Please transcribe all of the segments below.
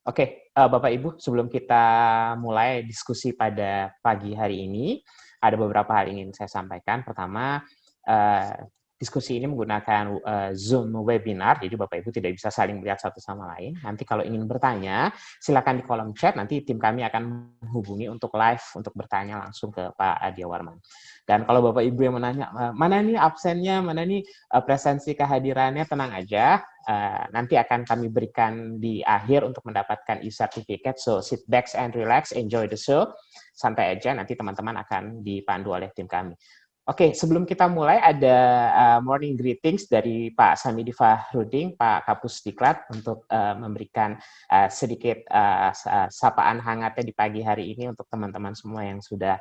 Oke, Bapak Ibu, sebelum kita mulai diskusi pada pagi hari ini, ada beberapa hal yang ingin saya sampaikan. Pertama, diskusi ini menggunakan Zoom webinar, jadi Bapak Ibu tidak bisa saling melihat satu sama lain. Nanti kalau ingin bertanya, silakan di kolom chat, nanti tim kami akan menghubungi untuk live, untuk bertanya langsung ke Pak Adia Warman. Dan kalau Bapak Ibu yang menanya, mana nih absennya, mana nih presensi kehadirannya, tenang aja. Nanti akan kami berikan di akhir untuk mendapatkan e-certificate. So sit back and relax, enjoy the show. Santai aja, nanti teman-teman akan dipandu oleh tim kami. Oke, sebelum kita mulai ada morning greetings dari Pak Samidi Fahrudin, Pak Kapus Diklat untuk memberikan sedikit sapaan hangatnya di pagi hari ini untuk teman-teman semua yang sudah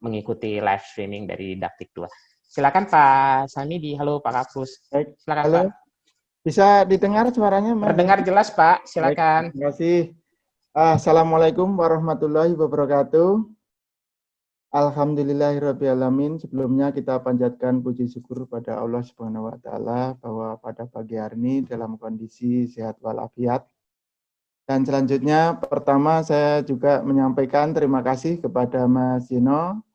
mengikuti live streaming dari Daptik 2. Silakan Pak Samidi. Halo Pak Kapus. Baik. Silakan Halo. Pak. Bisa didengar suaranya, Mas? Terdengar jelas, Pak. Baik, Silakan. terima kasih. Assalamualaikum warahmatullahi wabarakatuh. Alhamdulillahirrabbilalamin. Sebelumnya kita panjatkan puji syukur pada Allah Subhanahu wa Ta'ala bahwa pada pagi hari ini dalam kondisi sehat walafiat. Dan selanjutnya, pertama saya juga menyampaikan terima kasih kepada Mas Zino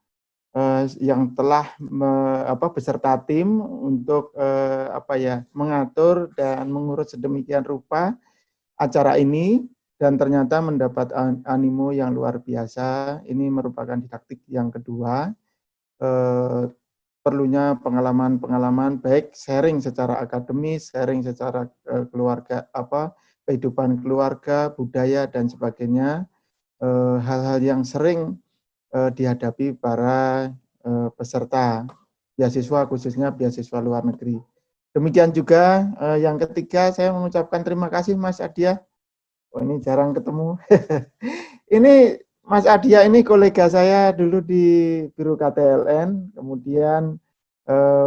yang telah beserta tim untuk mengatur dan mengurus sedemikian rupa acara ini, dan ternyata mendapat animo yang luar biasa. Ini merupakan didaktik yang kedua. Perlunya pengalaman-pengalaman baik sharing secara akademis, sharing secara keluarga, kehidupan keluarga, budaya dan sebagainya, hal-hal yang sering dihadapi para peserta beasiswa, khususnya beasiswa luar negeri. Demikian juga yang ketiga, saya mengucapkan terima kasih Mas Adia. Oh, ini jarang ketemu. Ini Mas Adia ini kolega saya dulu di Biro KTLN, kemudian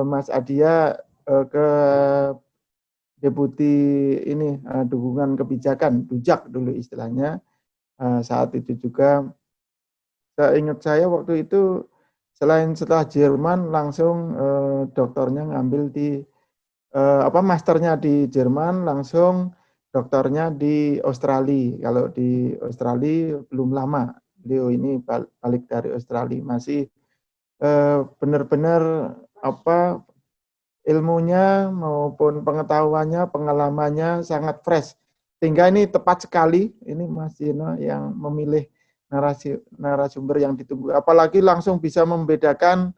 Mas Adia ke Deputi ini dukungan kebijakan, Dujak dulu istilahnya. Saat itu juga ingat saya waktu itu setelah Jerman langsung doktornya ngambil di masternya di Jerman, langsung doktornya di Australia. Kalau di Australia belum lama, beliau ini balik dari Australia, masih benar-benar ilmunya maupun pengetahuannya, pengalamannya sangat fresh. Sehingga ini tepat sekali, ini Mas Dino yang memilih narasumber yang ditunggu. Apalagi langsung bisa membedakan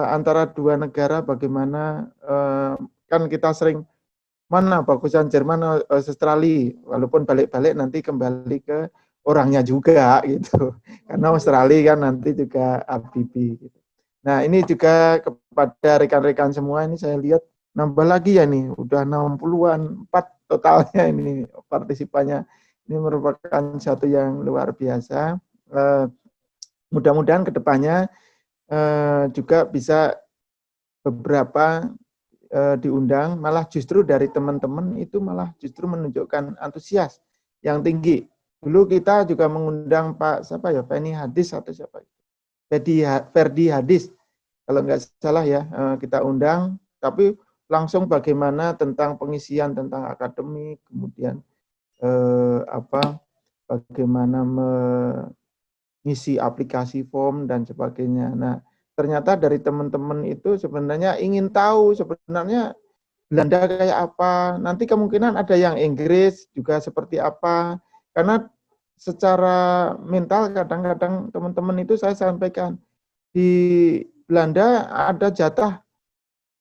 antara dua negara, bagaimana kan kita sering mana bagusan Jerman, Australia, walaupun balik-balik nanti kembali ke orangnya juga gitu. Karena Australia kan nanti juga Habibie gitu. Nah, ini juga kepada rekan-rekan semua, ini saya lihat nambah lagi ya nih, udah 60-an, 4 totalnya ini partisipannya. Ini merupakan satu yang luar biasa. Mudah-mudahan kedepannya juga bisa beberapa diundang, malah justru dari teman-teman itu malah justru menunjukkan antusias yang tinggi. Dulu kita juga mengundang Pak Ferdi Hadis atau siapa? Ferdi Hadis, kalau nggak salah ya, kita undang, tapi langsung bagaimana tentang pengisian tentang akademik, kemudian bagaimana mengisi aplikasi form dan sebagainya. Nah, ternyata dari teman-teman itu sebenarnya ingin tahu sebenarnya Belanda kayak apa, nanti kemungkinan ada yang Inggris juga seperti apa, karena secara mental kadang-kadang teman-teman itu saya sampaikan, di Belanda ada jatah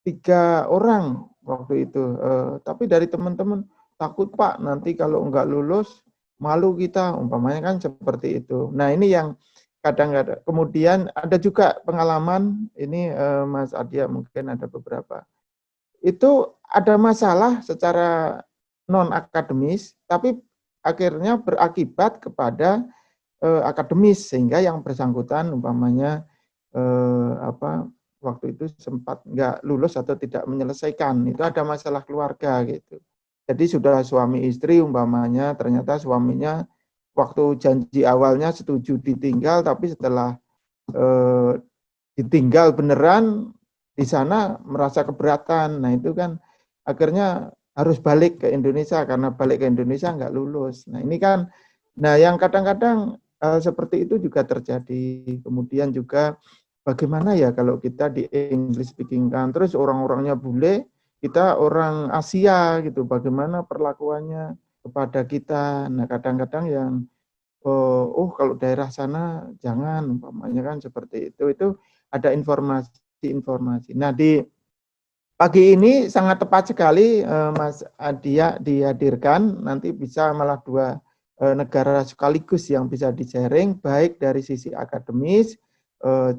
3 orang waktu itu, tapi dari teman-teman takut Pak, nanti kalau nggak lulus malu kita, umpamanya kan seperti itu. Nah ini yang kadang-kadang, kemudian ada juga pengalaman, ini Mas Adia mungkin ada beberapa, itu ada masalah secara non-akademis, tapi akhirnya berakibat kepada akademis, sehingga yang bersangkutan umpamanya waktu itu sempat nggak lulus atau tidak menyelesaikan, itu ada masalah keluarga gitu. Jadi sudah suami istri umpamanya, ternyata suaminya waktu janji awalnya setuju ditinggal, tapi setelah ditinggal beneran di sana merasa keberatan. Nah itu kan akhirnya harus balik ke Indonesia karena balik ke Indonesia nggak lulus. Nah ini kan, nah yang kadang-kadang seperti itu juga terjadi. Kemudian juga bagaimana ya kalau kita di English speaking kan, terus orang-orangnya bule, kita orang Asia gitu, bagaimana perlakuannya kepada kita. Nah kadang-kadang yang oh kalau daerah sana jangan, umpamanya kan seperti itu ada informasi-informasi. Nah di pagi ini sangat tepat sekali Mas Adia dihadirkan, nanti bisa malah dua negara sekaligus yang bisa di-sharing, baik dari sisi akademis,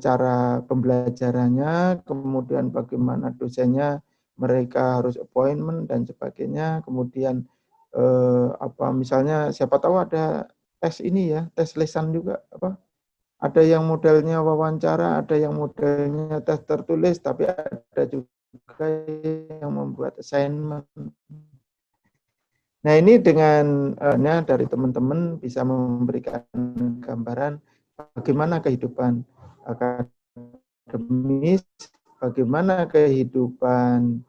cara pembelajarannya, kemudian bagaimana dosennya, mereka harus appointment dan sebagainya, kemudian apa misalnya siapa tahu ada tes ini ya, tes lisan juga apa? Ada yang modelnya wawancara, ada yang modelnya tes tertulis, tapi ada juga yang membuat assignment. Nah ini dengan dari teman-teman bisa memberikan gambaran bagaimana kehidupan akademis, bagaimana kehidupan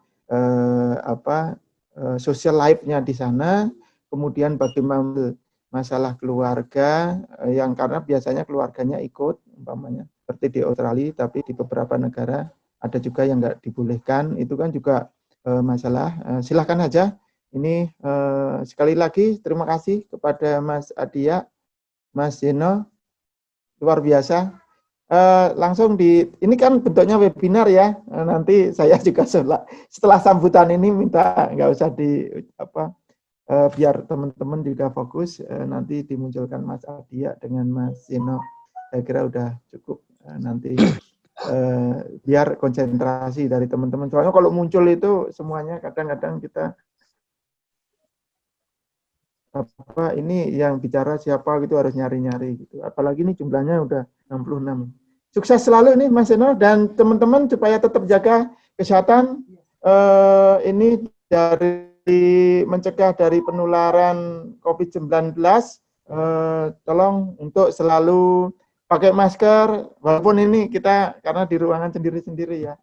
social life-nya di sana, kemudian bagaimana masalah keluarga yang karena biasanya keluarganya ikut, umpamanya seperti di Australia, tapi di beberapa negara ada juga yang nggak dibolehkan, itu kan juga masalah. Silahkan aja. Ini sekali lagi terima kasih kepada Mas Adia, Mas Zeno, luar biasa. Langsung ini kan bentuknya webinar ya. Nanti saya juga setelah sambutan ini minta nggak usah biar teman-teman juga fokus. Nanti dimunculkan Mas Adia dengan Mas Zeno. Saya kira udah cukup. Nanti biar konsentrasi dari teman-teman. Soalnya kalau muncul itu semuanya kadang-kadang kita ini yang bicara siapa gitu harus nyari-nyari gitu. Apalagi ini jumlahnya udah 66. Sukses selalu nih Mas Zeno dan teman-teman supaya tetap jaga kesehatan. Ini dari mencegah dari penularan COVID-19. Tolong untuk selalu pakai masker, walaupun ini kita karena di ruangan sendiri-sendiri ya.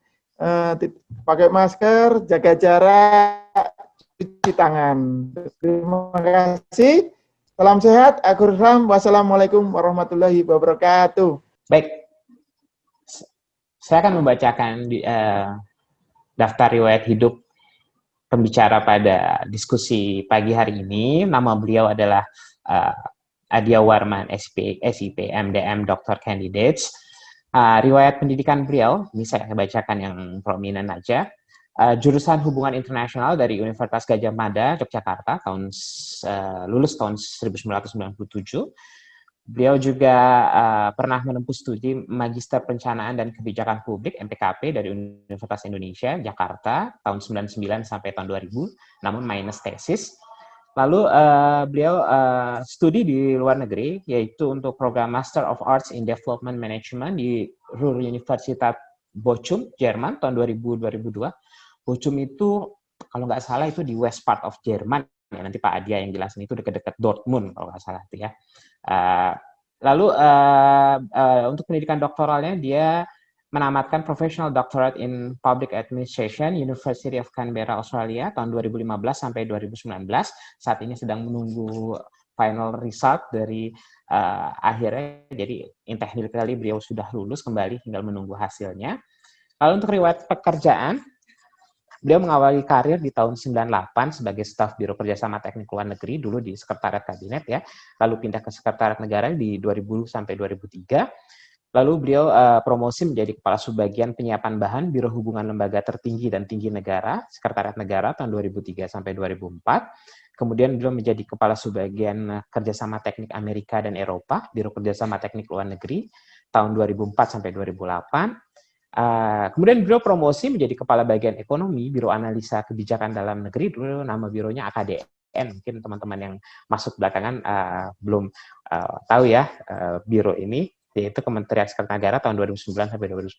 Pakai masker, jaga jarak, cuci tangan. Terima kasih. Salam sehat. Wassalamualaikum warahmatullahi wabarakatuh. Baik, saya akan membacakan daftar riwayat hidup pembicara pada diskusi pagi hari ini. Nama beliau adalah Adia Warman, SIP, MDM, Dr. Candidates. Riwayat pendidikan beliau, ini saya bacakan yang prominent aja. Jurusan Hubungan Internasional dari Universitas Gadjah Mada, Yogyakarta, lulus tahun 1997. Beliau juga pernah menempuh studi Magister Perencanaan dan Kebijakan Publik (MPKP) dari Universitas Indonesia, Jakarta, tahun 99 sampai tahun 2000, namun minus tesis. Lalu beliau studi di luar negeri, yaitu untuk program Master of Arts in Development Management di Ruhr-Universität Bochum, Jerman, tahun 2000-2002. Bochum itu, kalau nggak salah, itu di west part of Jerman. Ya, nanti Pak Adia yang jelasin itu dekat-dekat Dortmund, kalau nggak salah itu ya. Lalu untuk pendidikan doktoralnya, dia menamatkan Professional Doctorate in Public Administration, University of Canberra, Australia, tahun 2015 sampai 2019. Saat ini sedang menunggu final result dari akhirnya, jadi technically beliau sudah lulus kembali, tinggal menunggu hasilnya. Lalu untuk riwayat pekerjaan, beliau mengawali karir di tahun 98 sebagai staf Biro Kerjasama Teknik Luar Negeri, dulu di Sekretariat Kabinet ya, lalu pindah ke Sekretariat Negara di 2000 sampai 2003. Lalu beliau promosi menjadi Kepala Subbagian Penyiapan Bahan Biro Hubungan Lembaga Tertinggi dan Tinggi Negara, Sekretariat Negara tahun 2003 sampai 2004. Kemudian beliau menjadi Kepala Subbagian Kerjasama Teknik Amerika dan Eropa, Biro Kerjasama Teknik Luar Negeri tahun 2004 sampai 2008. Kemudian beliau promosi menjadi Kepala Bagian Ekonomi Biro Analisa Kebijakan Dalam Negeri, dulu nama bironya AKDN. Mungkin teman-teman yang masuk belakangan belum tahu ya biro ini, yaitu Kementerian Sekretariat Negara tahun 2009 sampai 2010.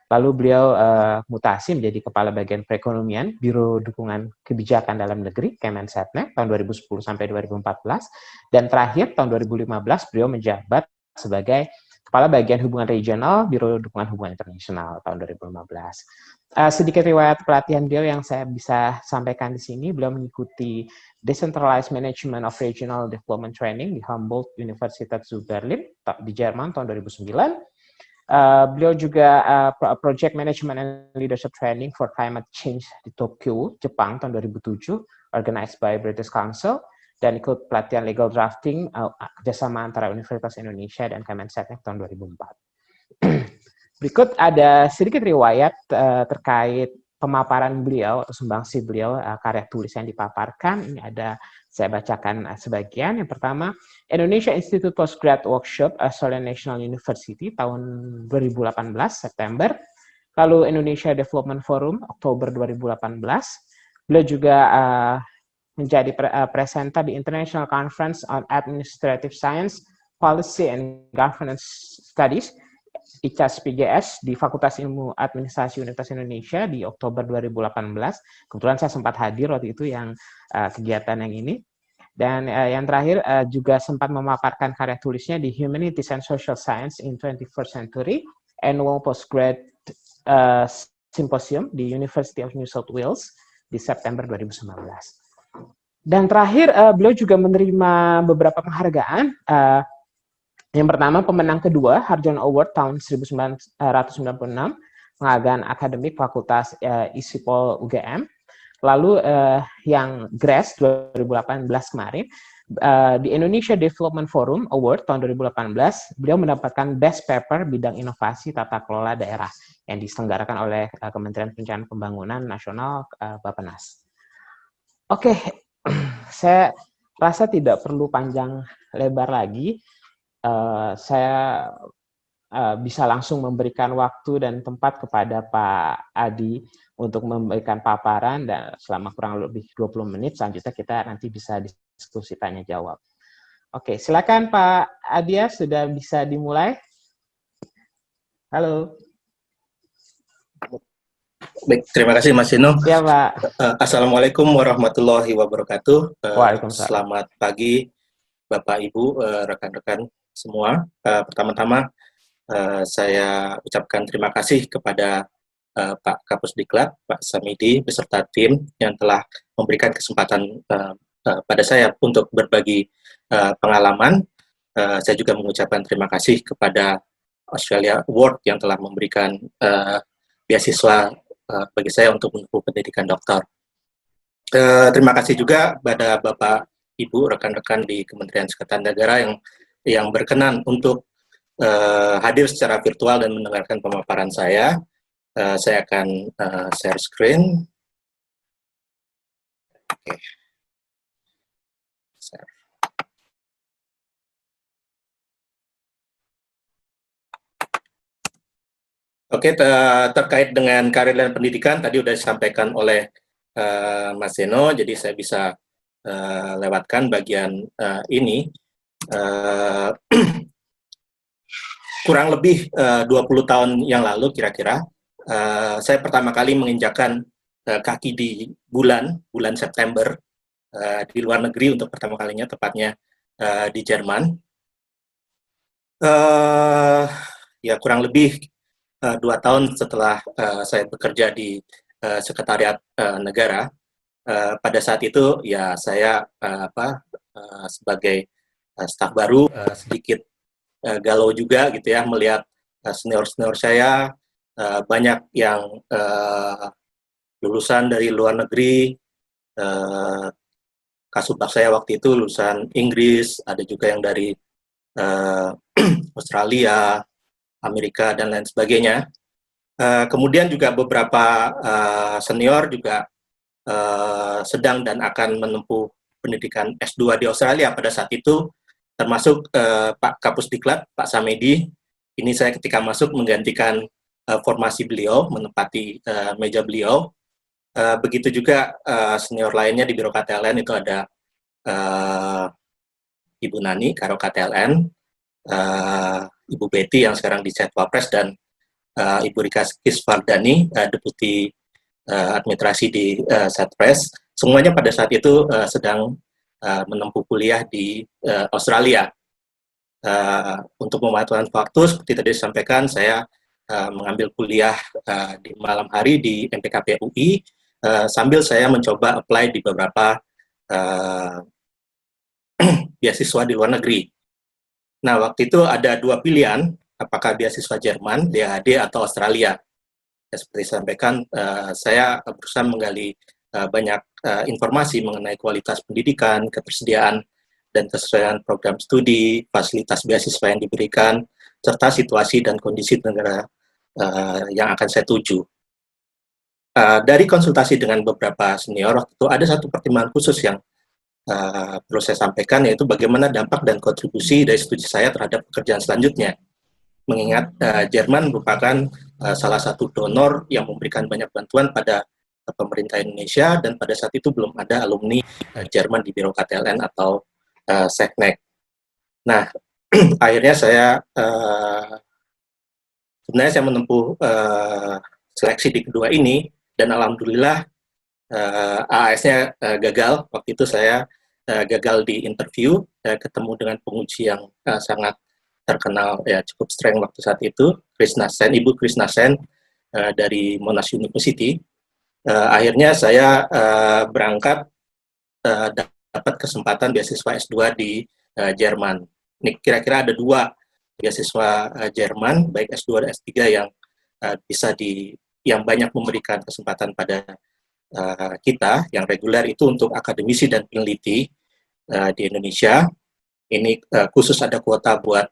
Lalu beliau mutasi menjadi Kepala Bagian Perekonomian Biro Dukungan Kebijakan Dalam Negeri Kemensetnek tahun 2010 sampai 2014. Dan terakhir tahun 2015 beliau menjabat sebagai Kepala Bagian Hubungan Regional, Biro Dukungan Hubungan Internasional tahun 2015. Sedikit riwayat pelatihan beliau yang saya bisa sampaikan di sini. Beliau mengikuti Decentralized Management of Regional Development Training di Humboldt Universität zu Berlin di Jerman tahun 2009. Beliau juga Project Management and Leadership Training for Climate Change di Tokyo, Jepang tahun 2007, organized by British Council, dan ikut pelatihan legal drafting kerjasama antara Universitas Indonesia dan Kemenseknek tahun 2004. Berikut ada sedikit riwayat terkait pemaparan beliau atau sumbangsi beliau, karya tulis yang dipaparkan. Ini ada, saya bacakan sebagian. Yang pertama, Indonesia Institute Postgrad Workshop, Australian National University tahun 2018, September. Lalu Indonesia Development Forum, Oktober 2018. Beliau juga menjadi presenter di International Conference on Administrative Science, Policy and Governance Studies, ICAS PGS di Fakultas Ilmu Administrasi Universitas Indonesia di Oktober 2018. Kebetulan saya sempat hadir waktu itu yang kegiatan yang ini. Dan yang terakhir juga sempat memaparkan karya tulisnya di Humanities and Social Science in 21st Century, Annual Postgrad Symposium di University of New South Wales di September 2019. Dan terakhir, beliau juga menerima beberapa penghargaan. Yang pertama, pemenang kedua, Harjono Award tahun 1996, penghargaan akademik Fakultas ISIPOL UGM. Lalu yang GRES 2018 kemarin, di Indonesia Development Forum Award tahun 2018, beliau mendapatkan Best Paper bidang inovasi tata kelola daerah yang diselenggarakan oleh Kementerian Perencanaan Pembangunan Nasional Bappenas. Oke, saya rasa tidak perlu panjang lebar lagi. Saya bisa langsung memberikan waktu dan tempat kepada Pak Adi untuk memberikan paparan, dan selama kurang lebih 20 menit selanjutnya kita nanti bisa diskusi tanya jawab. Oke, silakan Pak Adia, sudah bisa dimulai. Halo. Baik, terima kasih Mas Ino. Ya, Pak. Assalamualaikum warahmatullahi wabarakatuh. Waalaikumsalam. Selamat pagi Bapak Ibu, rekan-rekan semua. Pertama-tama saya ucapkan terima kasih kepada Pak Kapusdiklat, Pak Samidi, beserta tim yang telah memberikan kesempatan pada saya untuk berbagi pengalaman. Saya juga mengucapkan terima kasih kepada Australia Award yang telah memberikan beasiswa bagi saya untuk menempuh pendidikan doktor. Terima kasih juga pada Bapak, Ibu, rekan-rekan di Kementerian Sekretariat Negara yang berkenan untuk hadir secara virtual dan mendengarkan pemaparan saya. Saya akan share screen. Oke. Share. Oke, terkait dengan karir dan pendidikan tadi sudah disampaikan oleh Mas Zeno, jadi saya bisa lewatkan bagian ini. Kurang lebih 20 tahun yang lalu kira-kira, saya pertama kali menginjakkan kaki di bulan September di luar negeri untuk pertama kalinya, tepatnya di Jerman. Ya kurang lebih 2 tahun setelah saya bekerja di Sekretariat Negara. Pada saat itu ya saya sebagai staf baru sedikit galau juga gitu ya, melihat senior-senior saya banyak yang lulusan dari luar negeri. Kasubag saya waktu itu lulusan Inggris, ada juga yang dari Australia, Amerika, dan lain sebagainya. Kemudian juga beberapa senior juga sedang dan akan menempuh pendidikan S2 di Australia pada saat itu, termasuk Pak Kapusdiklat, Pak Samedi. Ini saya ketika masuk menggantikan formasi beliau, menempati meja beliau. Begitu juga senior lainnya di Biro KTLN, itu ada Ibu Nani, Karo KTLN, Ibu Betty yang sekarang di Setwapres, dan Ibu Rika Kisvardani, Deputi Administrasi di Setpres. Semuanya pada saat itu sedang menempuh kuliah di Australia. untuk memanfaatkan waktu, seperti tadi disampaikan, saya mengambil kuliah di malam hari di MPKP UI, sambil saya mencoba apply di beberapa beasiswa di luar negeri. Nah, waktu itu ada dua pilihan, apakah beasiswa Jerman, DAAD, atau Australia. Ya, seperti disampaikan, saya berusaha menggali banyak informasi mengenai kualitas pendidikan, ketersediaan dan kesesuaian program studi, fasilitas beasiswa yang diberikan, serta situasi dan kondisi negara yang akan saya tuju. Dari konsultasi dengan beberapa senior, waktu itu ada satu pertimbangan khusus yang perlu saya sampaikan, yaitu bagaimana dampak dan kontribusi dari studi saya terhadap pekerjaan selanjutnya. Mengingat Jerman merupakan salah satu donor yang memberikan banyak bantuan pada pemerintah Indonesia, dan pada saat itu belum ada alumni Jerman di Biro KTLN atau Seknek. Nah, akhirnya sebenarnya saya menempuh seleksi di kedua ini, dan alhamdulillah AAS-nya gagal. Waktu itu saya gagal di interview, ketemu dengan penguji yang sangat terkenal, ya cukup strength waktu saat itu, Ibu Krishna Sen dari Monash University. Akhirnya saya berangkat dapat kesempatan beasiswa S2 di Jerman. Ini kira-kira ada dua beasiswa Jerman, baik S2 dan S3 yang yang banyak memberikan kesempatan pada kita yang reguler itu untuk akademisi dan peneliti di Indonesia. Ini khusus ada kuota buat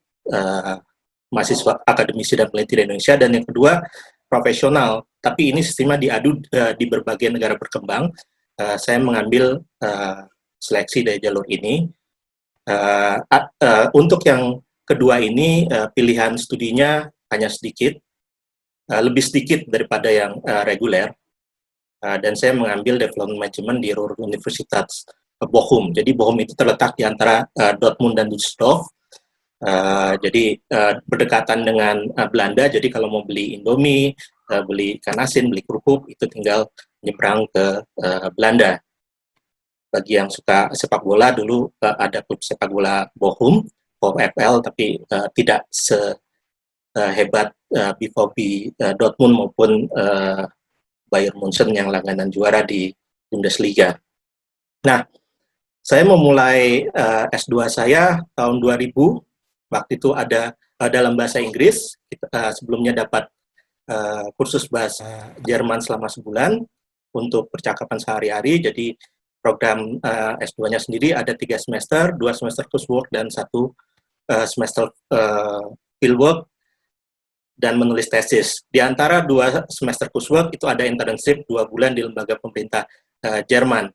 mahasiswa akademisi dan peneliti di Indonesia, dan yang kedua profesional, tapi ini sistemnya diadu di berbagai negara berkembang. Saya mengambil seleksi dari jalur ini. Untuk yang kedua ini pilihan studinya hanya sedikit, lebih sedikit daripada yang reguler. Dan saya mengambil development management di Ruhr Universitas Bochum. Jadi Bochum itu terletak di antara Dortmund dan Düsseldorf. Jadi berdekatan dengan Belanda. Jadi kalau mau beli Indomie, beli ikan asin, beli kerupuk, itu tinggal nyebrang ke Belanda. Bagi yang suka sepak bola, dulu ada klub sepak bola Bochum, VfL, tapi tidak sehebat BVB Dortmund maupun Bayern Munchen yang langganan juara di Bundesliga. Nah, saya memulai S2 saya tahun 2000. Waktu itu ada dalam bahasa Inggris. Sebelumnya dapat kursus bahasa Jerman selama sebulan untuk percakapan sehari-hari. Jadi program S2-nya sendiri ada 3 semester, 2 semester coursework dan 1 semester fieldwork dan menulis tesis. Di antara 2 semester coursework itu ada internship 2 bulan di lembaga pemerintah Jerman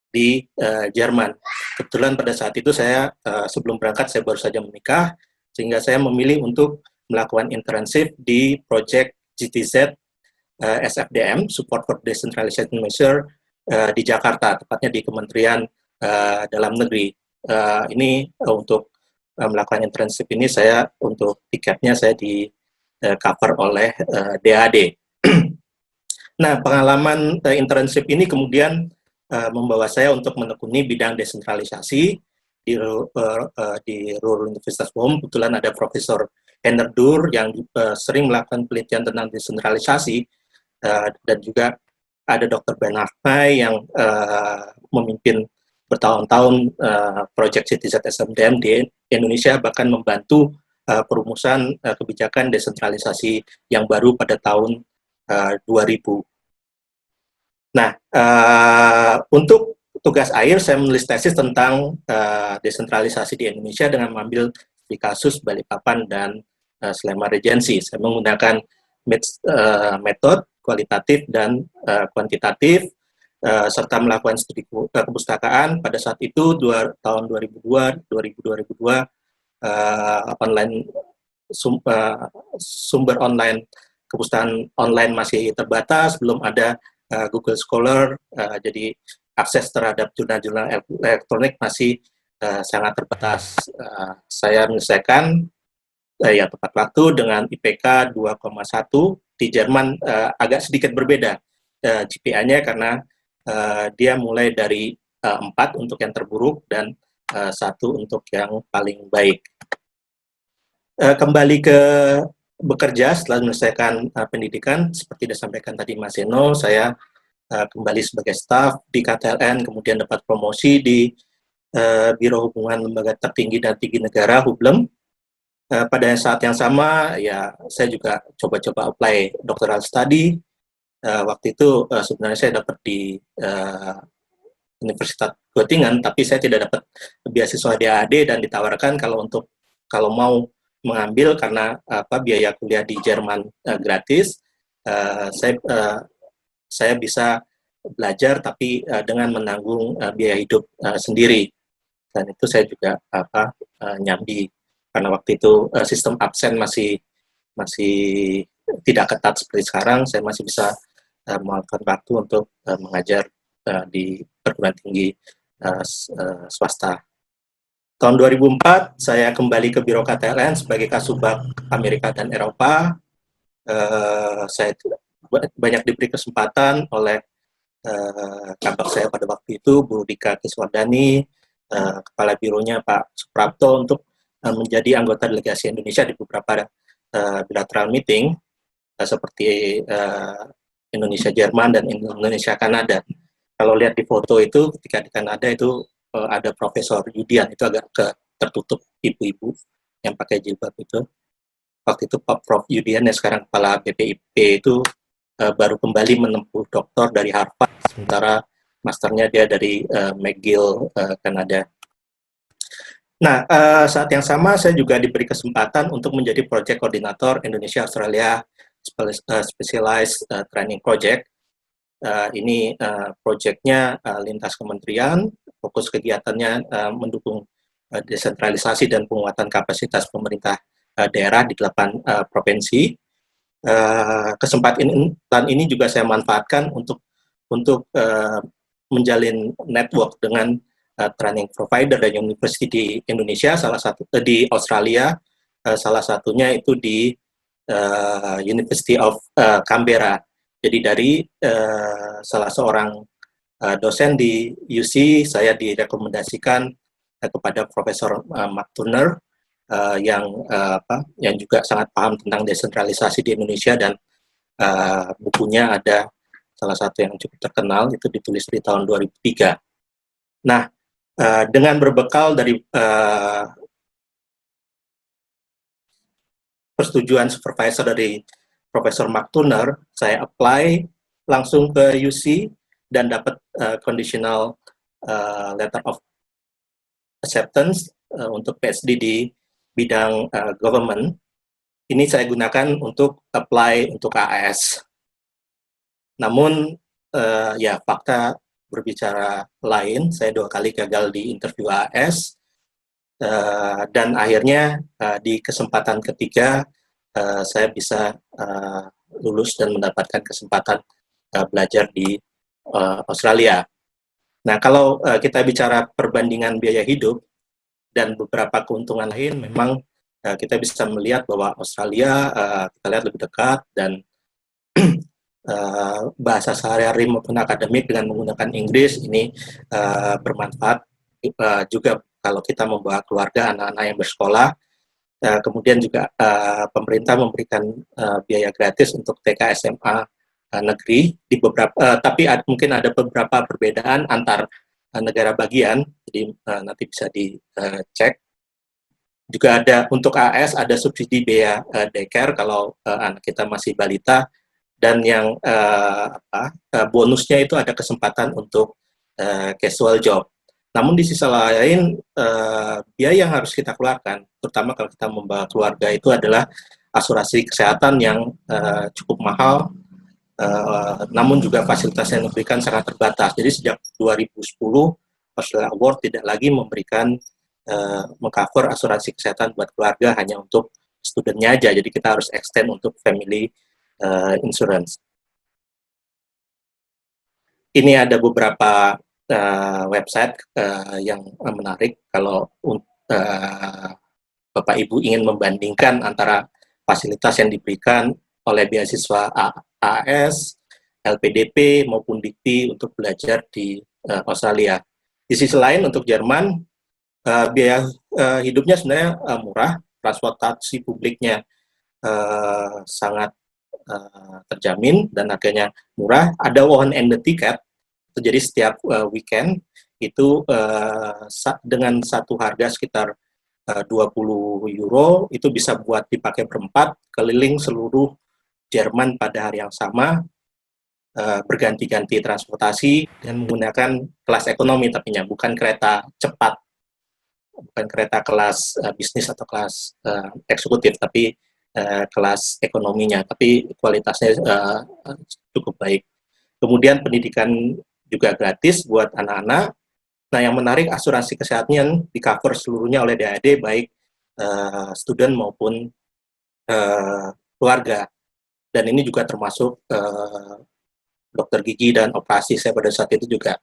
di Jerman. Kebetulan pada saat itu saya sebelum berangkat saya baru saja menikah, sehingga saya memilih untuk melakukan internship di project GTZ SFDM, Support for Decentralization Measure di Jakarta, tepatnya di Kementerian Dalam Negeri. Ini untuk melakukan internship ini saya untuk tiketnya saya di cover oleh DAAD. Nah, pengalaman internship ini kemudian membawa saya untuk menekuni bidang desentralisasi di Ruhr Universitas Bochum. Kebetulan ada Profesor Henner Dur yang sering melakukan penelitian tentang desentralisasi, dan juga ada Dr. Bernhard May yang memimpin bertahun-tahun proyek CTZ SMDM di Indonesia, bahkan membantu perumusan kebijakan desentralisasi yang baru pada tahun 2000. Nah, untuk tugas akhir saya menulis tesis tentang desentralisasi di Indonesia dengan mengambil di kasus Balikpapan dan Sleman Regency. Saya menggunakan metode kualitatif dan kuantitatif, serta melakukan studi kepustakaan. Pada saat itu tahun 2002 online sumber online kepustakaan online masih terbatas, belum ada Google Scholar, jadi akses terhadap jurnal-jurnal elektronik masih sangat terbatas. Saya menyelesaikan ya tepat waktu dengan IPK 2,1. Di Jerman agak sedikit berbeda GPA-nya, karena dia mulai dari 4 untuk yang terburuk dan 1 untuk yang paling baik. kembali ke bekerja setelah menyelesaikan pendidikan, seperti disampaikan tadi Mas Eno, saya kembali sebagai staf di KTLN, kemudian dapat promosi di Biro Hubungan Lembaga Tertinggi dan Tinggi Negara (Hublem). Pada saat yang sama, ya saya juga coba-coba apply doctoral study. Waktu itu sebenarnya saya dapat di Universitas Göttingen, tapi saya tidak dapat beasiswa DAAD dan ditawarkan kalau mau mengambil karena biaya kuliah di Jerman gratis, saya bisa belajar tapi dengan menanggung biaya hidup sendiri. Dan itu saya juga nyambi karena waktu itu sistem absen masih tidak ketat seperti sekarang. Saya masih bisa meluangkan waktu untuk mengajar di perguruan tinggi swasta. Tahun 2004 saya kembali ke Biro KTLN sebagai Kasubag Amerika dan Eropa. Saya banyak diberi kesempatan oleh kabak saya pada waktu itu, Bu Dika Kiswardani, Kepala Bironya Pak Suprapto, untuk menjadi anggota delegasi Indonesia di beberapa bilateral meeting seperti Indonesia-Jerman dan Indonesia-Kanada. Kalau lihat di foto itu, ketika di Kanada itu ada Profesor Yudian, itu agak tertutup ibu-ibu yang pakai jilbab itu. Waktu itu Pak Prof Yudian yang sekarang Kepala BPIP itu baru kembali menempuh doktor dari Harvard, sementara masternya dia dari McGill, Kanada. Nah, saat yang sama saya juga diberi kesempatan untuk menjadi project koordinator Indonesia-Australia Specialized Training Project. Ini proyeknya lintas kementerian, fokus kegiatannya mendukung desentralisasi dan penguatan kapasitas pemerintah daerah di 8 provinsi. Kesempatan ini juga saya manfaatkan untuk menjalin network dengan training provider dan university di Indonesia, salah satu di Australia, salah satunya itu di University of Canberra. Jadi dari salah seorang dosen di UC, saya direkomendasikan kepada Profesor Mark Turner yang juga sangat paham tentang desentralisasi di Indonesia, dan bukunya ada salah satu yang cukup terkenal, itu ditulis di tahun 2003. Nah, dengan berbekal dari persetujuan supervisor dari Profesor Mark Turner, saya apply langsung ke UC dan dapat conditional letter of acceptance untuk PhD di bidang government. Ini saya gunakan untuk apply untuk AAS. Namun ya fakta berbicara lain, saya 2 kali gagal di interview AAS, dan akhirnya di kesempatan ketiga saya bisa lulus dan mendapatkan kesempatan belajar di Australia. Nah, kalau kita bicara perbandingan biaya hidup dan beberapa keuntungan lain, memang kita bisa melihat bahwa Australia kita lihat lebih dekat, dan bahasa sehari-hari maupun akademik dengan menggunakan Inggris ini bermanfaat juga kalau kita membawa keluarga, anak-anak yang bersekolah. Kemudian juga pemerintah memberikan biaya gratis untuk TK SMA negeri di beberapa, tapi mungkin ada beberapa perbedaan antar negara bagian, jadi nanti bisa dicek. Juga ada untuk AS ada subsidi biaya daycare kalau anak kita masih balita, dan yang bonusnya itu ada kesempatan untuk casual job. Namun di sisi lain, biaya yang harus kita keluarkan, terutama kalau kita membawa keluarga, itu adalah asuransi kesehatan yang cukup mahal, namun juga fasilitas yang diberikan sangat terbatas. Jadi sejak 2010, Australia Award tidak lagi memberikan mengcover asuransi kesehatan buat keluarga, hanya untuk studentnya aja. Jadi kita harus extend untuk family insurance. Ini ada beberapa website yang menarik kalau Bapak Ibu ingin membandingkan antara fasilitas yang diberikan oleh beasiswa AAS, LPDP maupun DIPTI untuk belajar di Australia. Di sisi lain untuk Jerman, biaya hidupnya sebenarnya murah. transportasi publiknya sangat terjamin dan harganya murah. Ada one and the ticket, jadi setiap weekend itu dengan satu harga sekitar 20 euro itu bisa buat dipakai berempat keliling seluruh Jerman pada hari yang sama, berganti-ganti transportasi dan menggunakan kelas ekonomi, tapi bukan kereta cepat, bukan kereta kelas bisnis atau kelas eksekutif, tapi kelas ekonominya, tapi kualitasnya cukup baik. Kemudian pendidikan juga gratis buat anak-anak. Nah, yang menarik, asuransi kesehatan di cover seluruhnya oleh DAD, baik student maupun keluarga. Dan ini juga termasuk dokter gigi dan operasi. Saya pada saat itu juga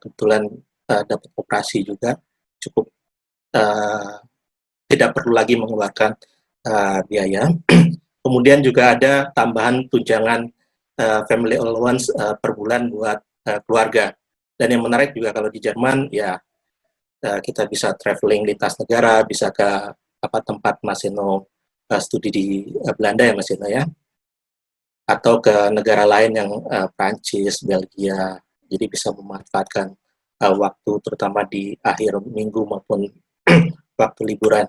kebetulan dapat operasi juga, cukup tidak perlu lagi mengeluarkan biaya. Kemudian juga ada tambahan tunjangan family allowance per bulan buat keluarga. Dan yang menarik juga kalau di Jerman, ya kita bisa traveling lintas negara, bisa ke tempat Mas Eno studi di Belanda ya Mas Eno ya, atau ke negara lain yang Prancis, Belgia, jadi bisa memanfaatkan waktu terutama di akhir minggu maupun waktu liburan.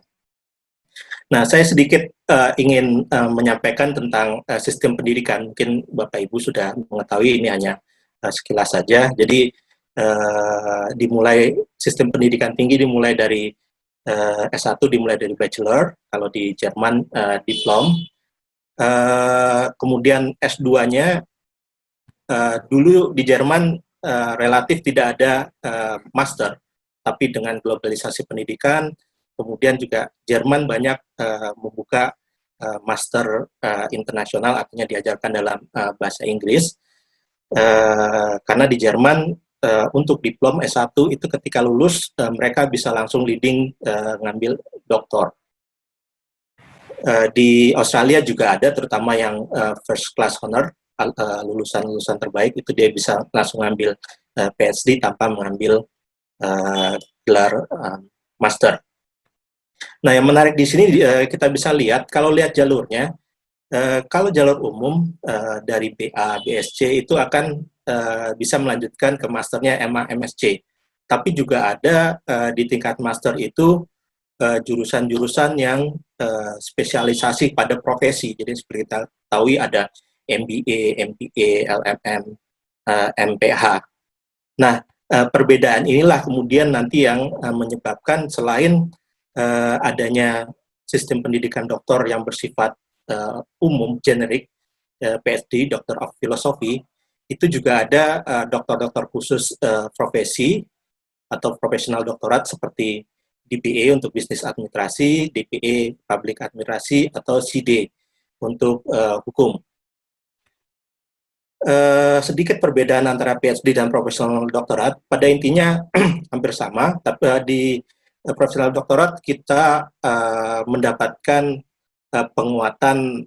Nah, saya sedikit ingin menyampaikan tentang sistem pendidikan. Mungkin Bapak Ibu sudah mengetahui, ini hanya sekilas saja. Jadi dimulai sistem pendidikan tinggi dimulai dari S1 dimulai dari bachelor, kalau di Jerman diplom. Kemudian S2-nya dulu di Jerman relatif tidak ada master, tapi dengan globalisasi pendidikan, kemudian juga Jerman banyak membuka master internasional, artinya diajarkan dalam bahasa Inggris. Karena di Jerman untuk diplom S1 itu ketika lulus mereka bisa langsung leading ngambil doktor. Di Australia juga ada, terutama yang first class honor, lulusan-lulusan terbaik itu dia bisa langsung ngambil PhD tanpa mengambil gelar master. Nah, yang menarik di sini kita bisa lihat, kalau lihat jalurnya, kalau jalur umum dari BA, BSc itu akan bisa melanjutkan ke masternya MA, MSc. Tapi juga ada di tingkat master itu jurusan-jurusan yang spesialisasi pada profesi. Jadi seperti kita tahu ada MBA, MPA, LMM, MPH. Nah, perbedaan inilah kemudian nanti yang menyebabkan selain adanya sistem pendidikan doktor yang bersifat umum, generik, PhD, Doctor of Philosophy, itu juga ada doktor-doktor khusus profesi atau profesional doktorat seperti DPA untuk bisnis administrasi, DPA public administrasi, atau CD untuk hukum. Sedikit perbedaan antara PhD dan profesional doktorat, pada intinya hampir sama, tapi di profesional doktorat kita mendapatkan penguatan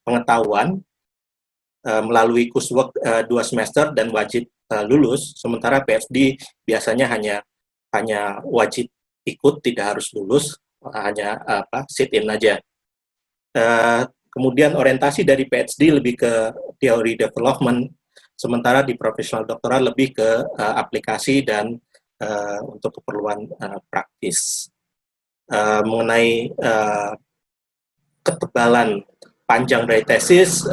pengetahuan melalui coursework 2 semester dan wajib lulus, sementara PhD biasanya hanya wajib ikut, tidak harus lulus, hanya sit in aja. Kemudian orientasi dari PhD lebih ke teori development, sementara di profesional doktorat lebih ke aplikasi dan untuk keperluan praktis. Mengenai ketebalan panjang dari tesis,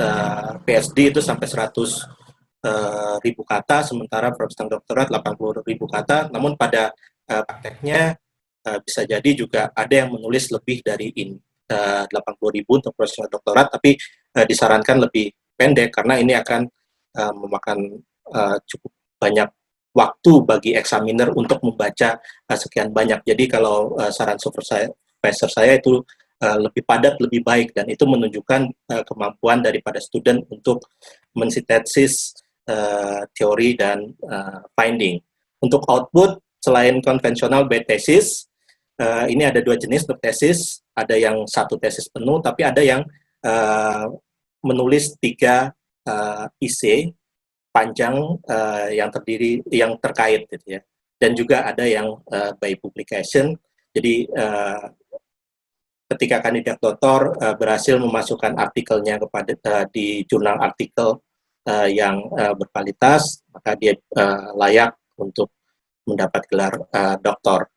PhD itu sampai 100.000 kata, sementara profesional doktorat 80.000 kata, namun pada prakteknya bisa jadi juga ada yang menulis lebih dari 80.000 untuk profesional doktorat, tapi disarankan lebih pendek karena ini akan memakan cukup banyak waktu bagi examiner untuk membaca sekian banyak. Jadi kalau saran supervisor saya itu lebih padat, lebih baik, dan itu menunjukkan kemampuan daripada student untuk mensintesis teori dan finding. Untuk output, selain konvensional bed thesis, ini ada 2 jenis tesis, ada yang 1 tesis penuh, tapi ada yang menulis 3 IC panjang yang terkait gitu ya. Dan juga ada yang by publication, Jadi ketika kandidat doktor berhasil memasukkan artikelnya di jurnal artikel yang berkualitas, maka dia layak untuk mendapat gelar doktor.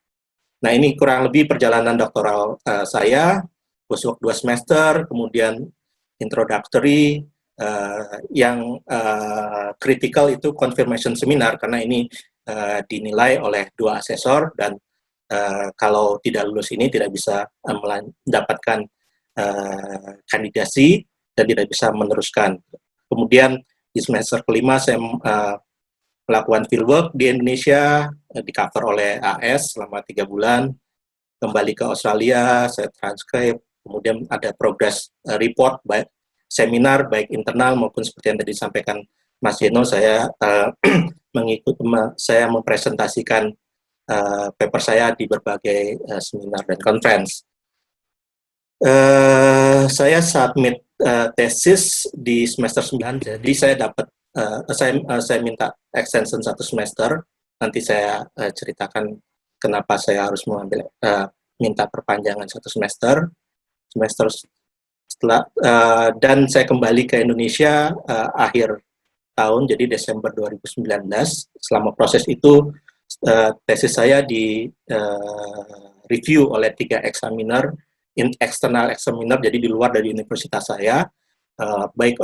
Nah, ini kurang lebih perjalanan doktoral saya, postdoc 2 semester, kemudian introductory, yang critical itu confirmation seminar, karena ini dinilai oleh 2 asesor, dan kalau tidak lulus ini tidak bisa mendapatkan kandidasi dan tidak bisa meneruskan. Kemudian di semester kelima saya melakukan fieldwork di Indonesia, di cover oleh AS selama 3 bulan, kembali ke Australia, saya transkrip, kemudian ada progress report, baik seminar, baik internal maupun seperti yang tadi disampaikan Mas Yeno, saya saya mempresentasikan paper saya di berbagai seminar dan conference. Saya submit tesis di semester 9, jadi saya dapat saya minta extension 1 semester. Nanti saya ceritakan kenapa saya harus mengambil minta perpanjangan 1 semester setelah dan saya kembali ke Indonesia akhir tahun, jadi Desember 2019. Selama proses itu tesis saya di review oleh 3 examiner, external examiner, jadi di luar dari universitas saya, baik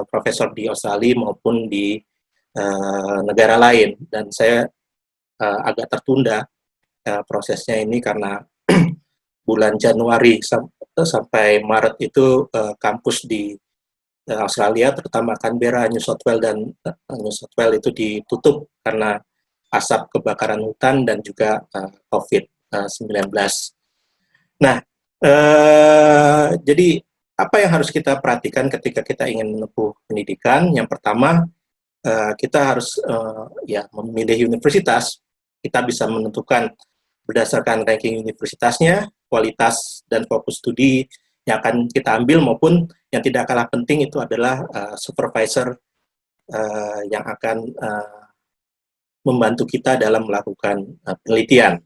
profesor di Australia maupun di negara lain, dan saya agak tertunda prosesnya ini karena bulan Januari sampai Maret itu kampus di Australia, terutama Canberra, New South Wales, dan New South Wales itu ditutup karena asap kebakaran hutan dan juga COVID-19. Nah, jadi apa yang harus kita perhatikan ketika kita ingin menempuh pendidikan? Yang pertama, kita harus memilih universitas. Kita bisa menentukan berdasarkan ranking universitasnya, kualitas dan fokus studi yang akan kita ambil, maupun yang tidak kalah penting itu adalah supervisor yang akan membantu kita dalam melakukan penelitian.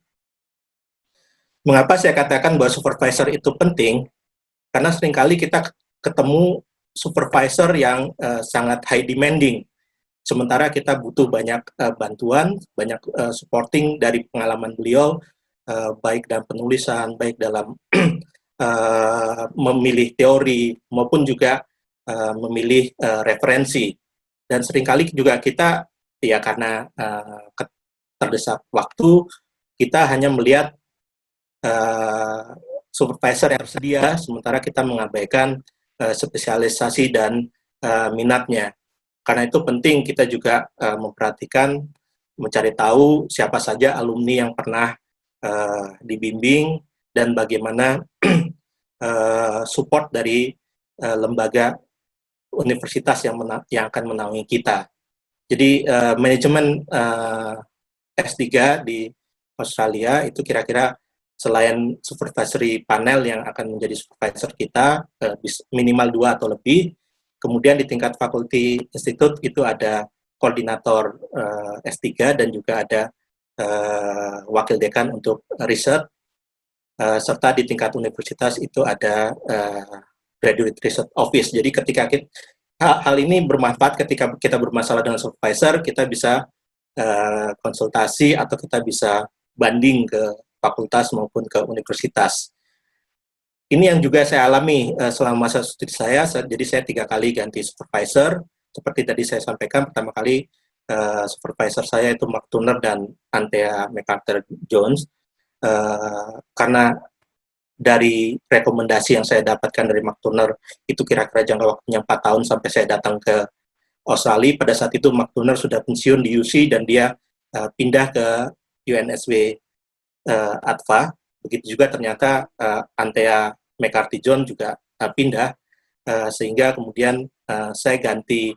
Mengapa saya katakan bahwa supervisor itu penting? Karena seringkali kita ketemu supervisor yang sangat high demanding, sementara kita butuh banyak bantuan, banyak supporting dari pengalaman beliau, baik dalam penulisan, baik dalam memilih teori, maupun juga memilih referensi. Dan seringkali juga kita, ya karena terdesak waktu, kita hanya melihat supervisor yang tersedia, sementara kita mengabaikan spesialisasi dan minatnya. Karena itu penting kita juga memperhatikan, mencari tahu siapa saja alumni yang pernah dibimbing, dan bagaimana support dari lembaga universitas yang akan menaungi kita. Jadi manajemen S3 di Australia itu kira-kira selain supervisory panel yang akan menjadi supervisor kita, minimal 2 atau lebih, kemudian di tingkat fakulti institut itu ada koordinator S3 dan juga ada wakil dekan untuk riset, serta di tingkat universitas itu ada graduate research office. Jadi ketika hal ini bermanfaat ketika kita bermasalah dengan supervisor, kita bisa konsultasi atau kita bisa banding ke fakultas maupun ke universitas. Ini yang juga saya alami selama masa studi saya. Jadi saya 3 kali ganti supervisor. Seperti tadi saya sampaikan, pertama kali supervisor saya itu Mark Turner dan Anthea MacArthur Jones. Karena dari rekomendasi yang saya dapatkan dari Mark Turner, itu kira-kira jangka waktunya 4 tahun sampai saya datang ke Australia. Pada saat itu Mark Turner sudah pensiun di UC dan dia pindah ke UNSW Adva. Begitu juga ternyata Anthea MacArthur Jones juga pindah, sehingga kemudian saya ganti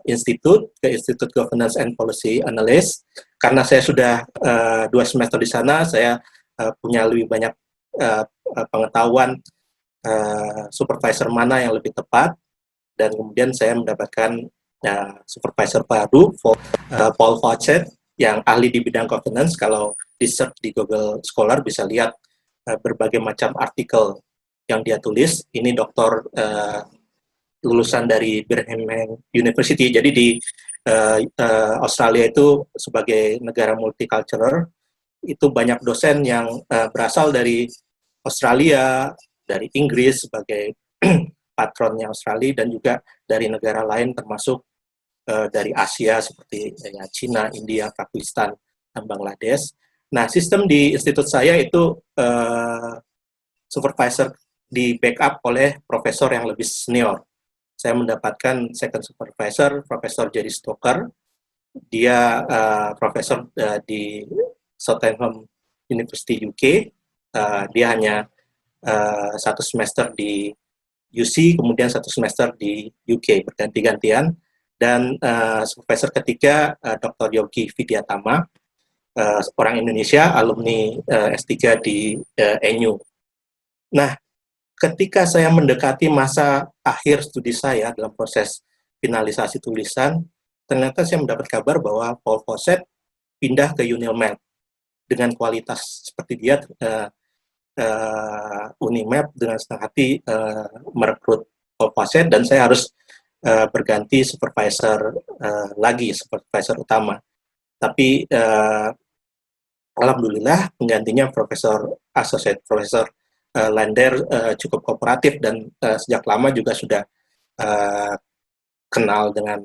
institut ke Institute Governance and Policy Analyst. Karena saya sudah 2 semester di sana, saya punya lebih banyak pengetahuan supervisor mana yang lebih tepat, dan kemudian saya mendapatkan supervisor baru, Paul Fawcett, yang ahli di bidang governance. Kalau di search di Google Scholar bisa lihat berbagai macam artikel yang dia tulis. Ini doktor lulusan dari Birmingham University. Jadi di Australia itu sebagai negara multicultural, itu banyak dosen yang berasal dari Australia, dari Inggris sebagai patronnya Australia, dan juga dari negara lain termasuk dari Asia seperti Cina, India, Pakistan, dan Bangladesh. Nah, sistem di institut saya itu supervisor di backup oleh profesor yang lebih senior. Saya mendapatkan second supervisor, Profesor Jerry Stoker. Dia profesor di Southampton University UK. Dia hanya satu semester di UC, kemudian satu semester di UK, berganti-gantian. Dan supervisor ketiga, Dr. Yogi Vidyatama, orang Indonesia, alumni S3 di NU. Nah, ketika saya mendekati masa akhir studi saya dalam proses finalisasi tulisan, ternyata saya mendapat kabar bahwa Paul Fawcett pindah ke UNILMAP. Dengan kualitas seperti dia, UNIMAP dengan senang hati merekrut Paul Fawcett, dan saya harus berganti supervisor lagi, supervisor utama. Tapi alhamdulillah penggantinya Associate Profesor Lander cukup kooperatif, dan sejak lama juga sudah kenal dengan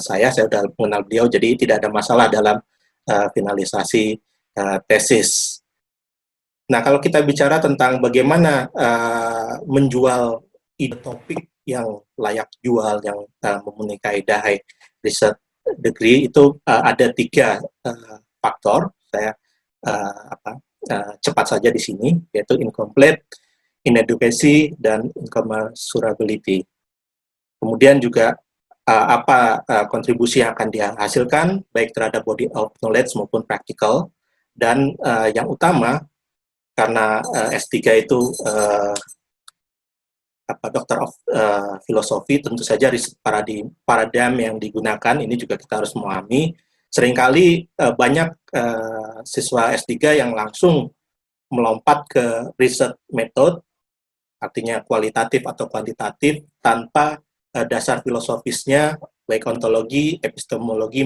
saya sudah mengenal beliau, jadi tidak ada masalah dalam finalisasi tesis. Nah, kalau kita bicara tentang bagaimana menjual ide topik yang layak jual, yang memenuhi kaidah high research degree, itu ada 3 faktor. Saya cepat saja di sini, yaitu incomplete, inadequacy, dan incommensurability. Kemudian juga apa kontribusi yang akan dihasilkan, baik terhadap body of knowledge maupun practical. Dan yang utama, karena S3 itu Doctor of Philosophy, tentu saja riset paradigm yang digunakan ini juga kita harus memahami. Seringkali banyak siswa S3 yang langsung melompat ke riset metode, artinya kualitatif atau kuantitatif, tanpa dasar filosofisnya, baik ontologi, epistemologi,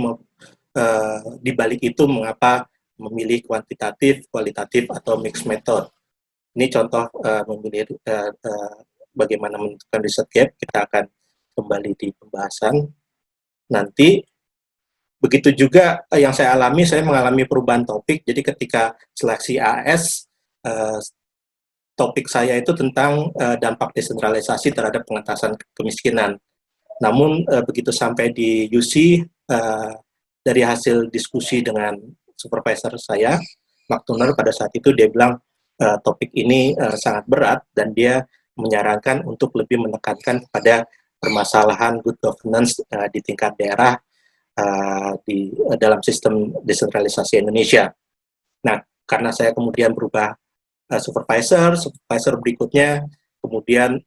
di balik itu mengapa memilih kuantitatif, kualitatif, atau mixed method. Ini contoh memilih bagaimana menentukan riset gap. Kita akan kembali di pembahasan nanti. Begitu juga yang saya alami, saya mengalami perubahan topik. Jadi ketika seleksi AS, topik saya itu tentang dampak desentralisasi terhadap pengentasan kemiskinan. Namun begitu sampai di UC, dari hasil diskusi dengan supervisor saya, Mark Turner, pada saat itu dia bilang topik ini sangat berat, dan dia menyarankan untuk lebih menekankan kepada permasalahan good governance di tingkat daerah di dalam sistem desentralisasi Indonesia. Nah, karena saya kemudian berubah supervisor berikutnya kemudian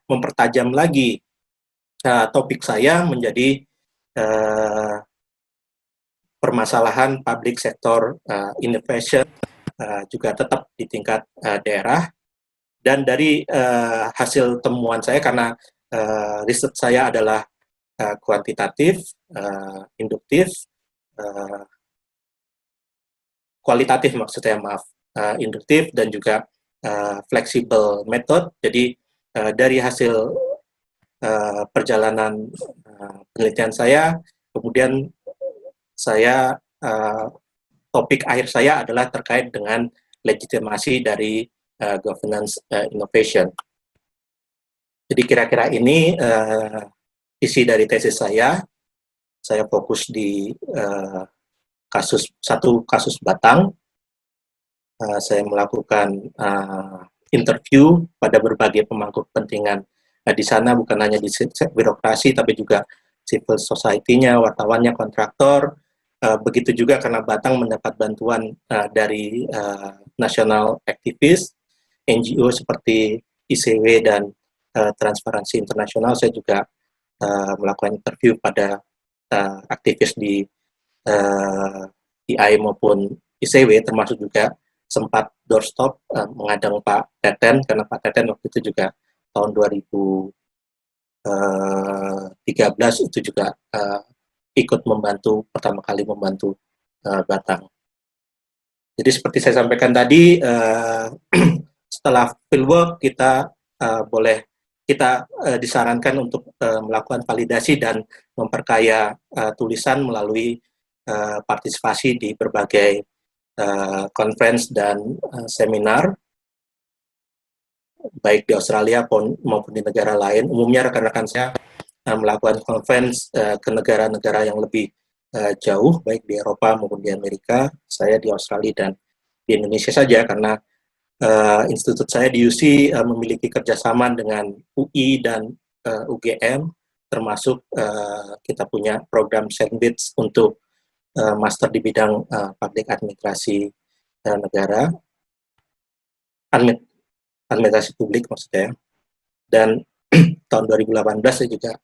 mempertajam lagi topik saya menjadi permasalahan public sector innovation, juga tetap di tingkat daerah. Dan dari hasil temuan saya, karena riset saya adalah kuantitatif, induktif, kualitatif maksudnya, induktif, dan juga fleksibel method. Jadi dari hasil perjalanan penelitian saya, kemudian saya topik akhir saya adalah terkait dengan legitimasi dari governance innovation. Jadi kira-kira ini isi dari tesis saya. Saya fokus di satu kasus Batang. Saya melakukan interview pada berbagai pemangku kepentingan di sana, bukan hanya di birokrasi, tapi juga civil society-nya, wartawannya, kontraktor. Begitu juga karena Batang mendapat bantuan dari national activist, NGO seperti ICW dan Transparansi Internasional. Saya juga melakukan interview pada aktivis di DI maupun ICW, termasuk juga sempat doorstop mengadang Pak Teten, karena Pak Teten waktu itu juga tahun 2013 itu juga ikut membantu, pertama kali membantu Batang. Jadi seperti saya sampaikan tadi, setelah fieldwork kita disarankan untuk melakukan validasi dan memperkaya tulisan melalui partisipasi di berbagai conference dan seminar, baik di Australia maupun di negara lain. Umumnya rekan-rekan saya melakukan conference ke negara-negara yang lebih jauh, baik di Eropa maupun di Amerika. Saya di Australia dan di Indonesia saja, karena institut saya di UC memiliki kerjasama dengan UI dan UGM, termasuk kita punya program Sandwich untuk master di bidang public administrasi negara, administrasi publik maksudnya. Dan tahun 2018 saya juga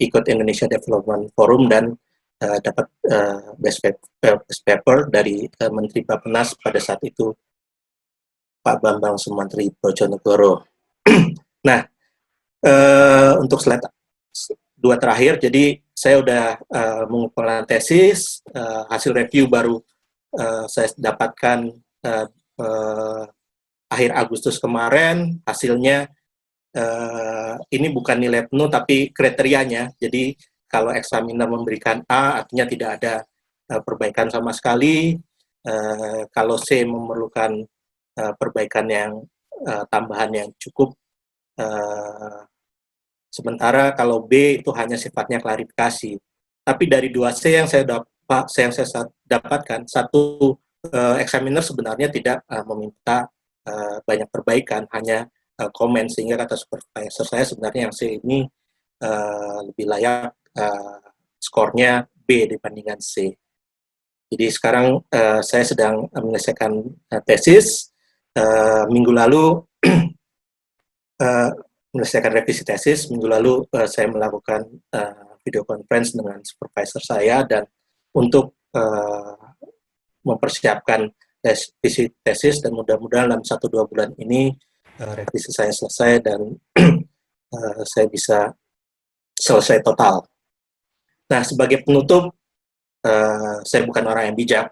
ikut Indonesia Development Forum dan dapat best paper dari Menteri Bappenas pada saat itu, Pak Bambang Sumantri Bojonegoro. Nah, untuk slide 2 terakhir, jadi saya udah mengumpulkan tesis, hasil review baru saya dapatkan akhir Agustus kemarin. Hasilnya ini bukan nilai penuh tapi kriterianya. Jadi kalau eksaminer memberikan A, artinya tidak ada perbaikan sama sekali. Kalau C memerlukan perbaikan yang tambahan yang cukup. Sementara kalau B itu hanya sifatnya klarifikasi. Tapi dari 2C yang saya dapatkan, satu examiner sebenarnya tidak meminta banyak perbaikan, hanya komen, sehingga kata supervisor saya sebenarnya yang C ini lebih layak skornya B dibandingkan C. Jadi sekarang saya sedang menyelesaikan tesis. Minggu lalu menyelesaikan revisi tesis. Minggu lalu saya melakukan video conference dengan supervisor saya dan untuk mempersiapkan revisi tesis, dan mudah-mudahan dalam 1-2 bulan ini revisi saya selesai dan saya bisa selesai total. Nah, sebagai penutup, saya bukan orang yang bijak,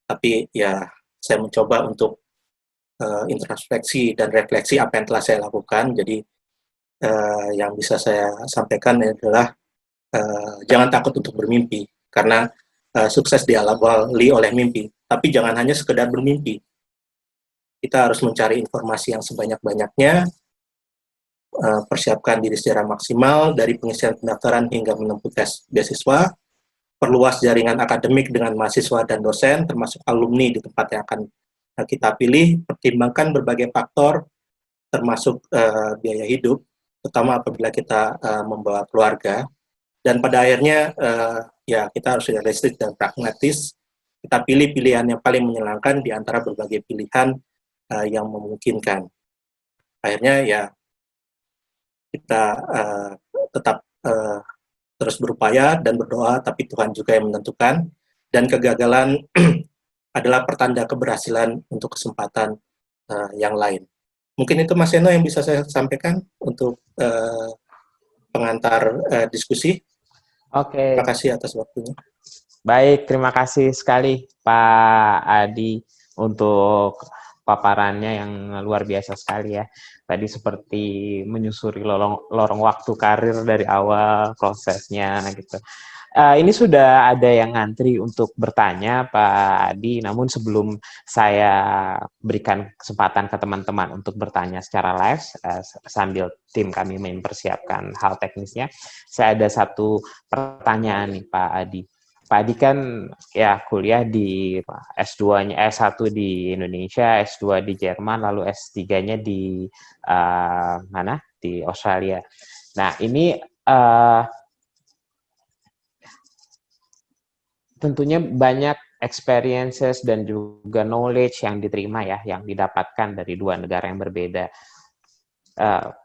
tapi ya saya mencoba untuk introspeksi dan refleksi apa yang telah saya lakukan. Jadi yang bisa saya sampaikan adalah jangan takut untuk bermimpi, karena sukses diawali oleh mimpi. Tapi jangan hanya sekedar bermimpi. Kita harus mencari informasi yang sebanyak-banyaknya, persiapkan diri secara maksimal dari pengisian pendaftaran hingga menempuh tes beasiswa, perluas jaringan akademik dengan mahasiswa dan dosen, termasuk alumni di tempat yang akan kita pilih, pertimbangkan berbagai faktor, termasuk biaya hidup, terutama apabila kita membawa keluarga, dan pada akhirnya ya kita harus realistis dan pragmatis. Kita pilih pilihan yang paling menyenangkan di antara berbagai pilihan yang memungkinkan. Akhirnya ya kita tetap terus berupaya dan berdoa, tapi Tuhan juga yang menentukan, dan kegagalan adalah pertanda keberhasilan untuk kesempatan yang lain. Mungkin itu Mas Eno yang bisa saya sampaikan untuk pengantar diskusi. Oke. Terima kasih atas waktunya. Baik, terima kasih sekali Pak Adi untuk paparannya yang luar biasa sekali ya. Tadi seperti menyusuri lorong waktu karir dari awal prosesnya gitu. Ini sudah ada yang ngantri untuk bertanya Pak Adi, namun sebelum saya berikan kesempatan ke teman-teman untuk bertanya secara live sambil tim kami mempersiapkan hal teknisnya, saya ada satu pertanyaan nih Pak Adi. Pak Adi kan ya kuliah di S2-nya, S1 di Indonesia, S2 di Jerman, lalu S3-nya di mana? Di Australia. Nah, ini tentunya banyak experiences dan juga knowledge yang diterima ya, yang didapatkan dari dua negara yang berbeda.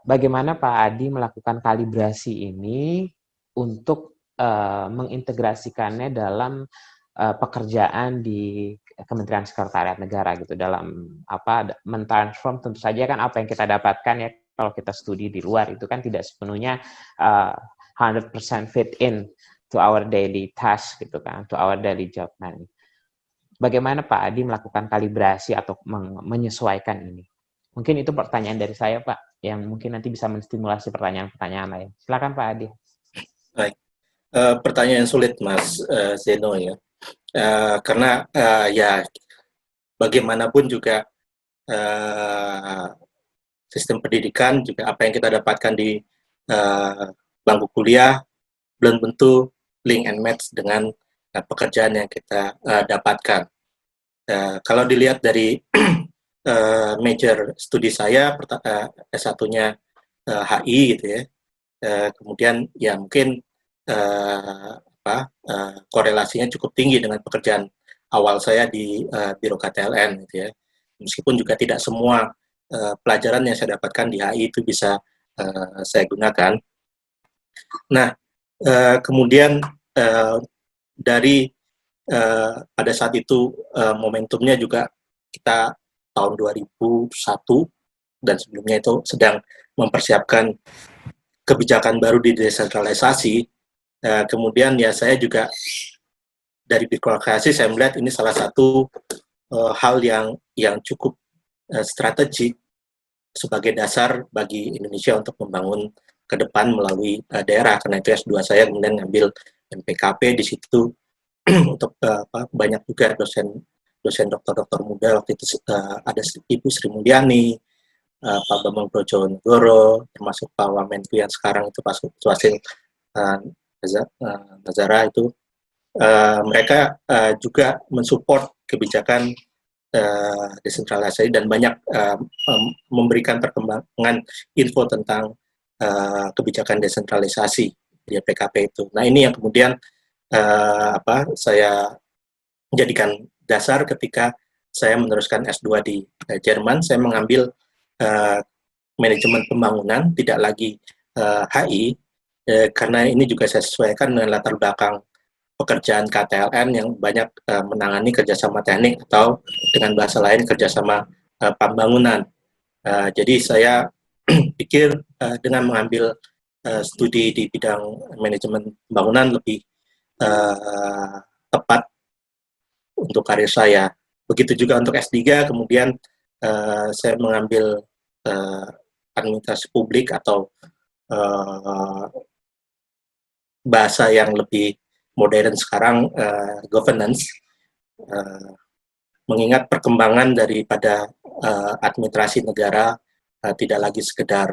Bagaimana Pak Adi melakukan kalibrasi ini untuk mengintegrasikannya dalam pekerjaan di Kementerian Sekretariat Negara gitu dalam mentransform tentu saja kan apa yang kita dapatkan ya kalau kita studi di luar itu kan tidak sepenuhnya 100% fit in to our daily task gitu kan, to our daily job. Nah, bagaimana Pak Adi melakukan kalibrasi atau menyesuaikan ini? Mungkin itu pertanyaan dari saya Pak, yang mungkin nanti bisa menstimulasi pertanyaan-pertanyaan lain. Silakan Pak Adi. Baik, pertanyaan sulit Mas Zeno ya. Karena ya bagaimanapun juga sistem pendidikan juga apa yang kita dapatkan di bangku kuliah belum tentu link and match dengan pekerjaan yang kita dapatkan. Kalau dilihat dari major studi saya, S1-nya HI gitu ya, kemudian ya mungkin korelasinya cukup tinggi dengan pekerjaan awal saya di Biro KTLN gitu ya. Meskipun juga tidak semua pelajaran yang saya dapatkan di HI itu bisa saya gunakan. Nah, kemudian dari pada saat itu momentumnya juga kita tahun 2001 dan sebelumnya itu sedang mempersiapkan kebijakan baru di desentralisasi. Kemudian ya saya juga dari birokrasi saya melihat ini salah satu hal yang cukup strategik sebagai dasar bagi Indonesia untuk membangun ke depan melalui daerah. Karena itu S2 saya kemudian ngambil MPKP di situ untuk banyak juga dosen dokter muda waktu itu ada Ibu Sri Mulyani, Pak Bambang Brojonegoro, termasuk Pak Wamenku yang sekarang itu Pak Swasil Nazara itu mereka juga mensupport kebijakan desentralisasi dan banyak memberikan perkembangan info tentang kebijakan desentralisasi di PKP itu. Nah ini yang kemudian saya menjadikan dasar ketika saya meneruskan S2 di Jerman. Saya mengambil manajemen pembangunan, tidak lagi HI, karena ini juga saya sesuaikan dengan latar belakang pekerjaan KTLN yang banyak menangani kerjasama teknik atau dengan bahasa lain kerjasama pembangunan. Jadi saya pikir dengan mengambil studi di bidang manajemen pembangunan lebih tepat untuk karir saya. Begitu juga untuk S3, kemudian saya mengambil administrasi publik atau bahasa yang lebih modern sekarang, governance, mengingat perkembangan daripada administrasi negara tidak lagi sekedar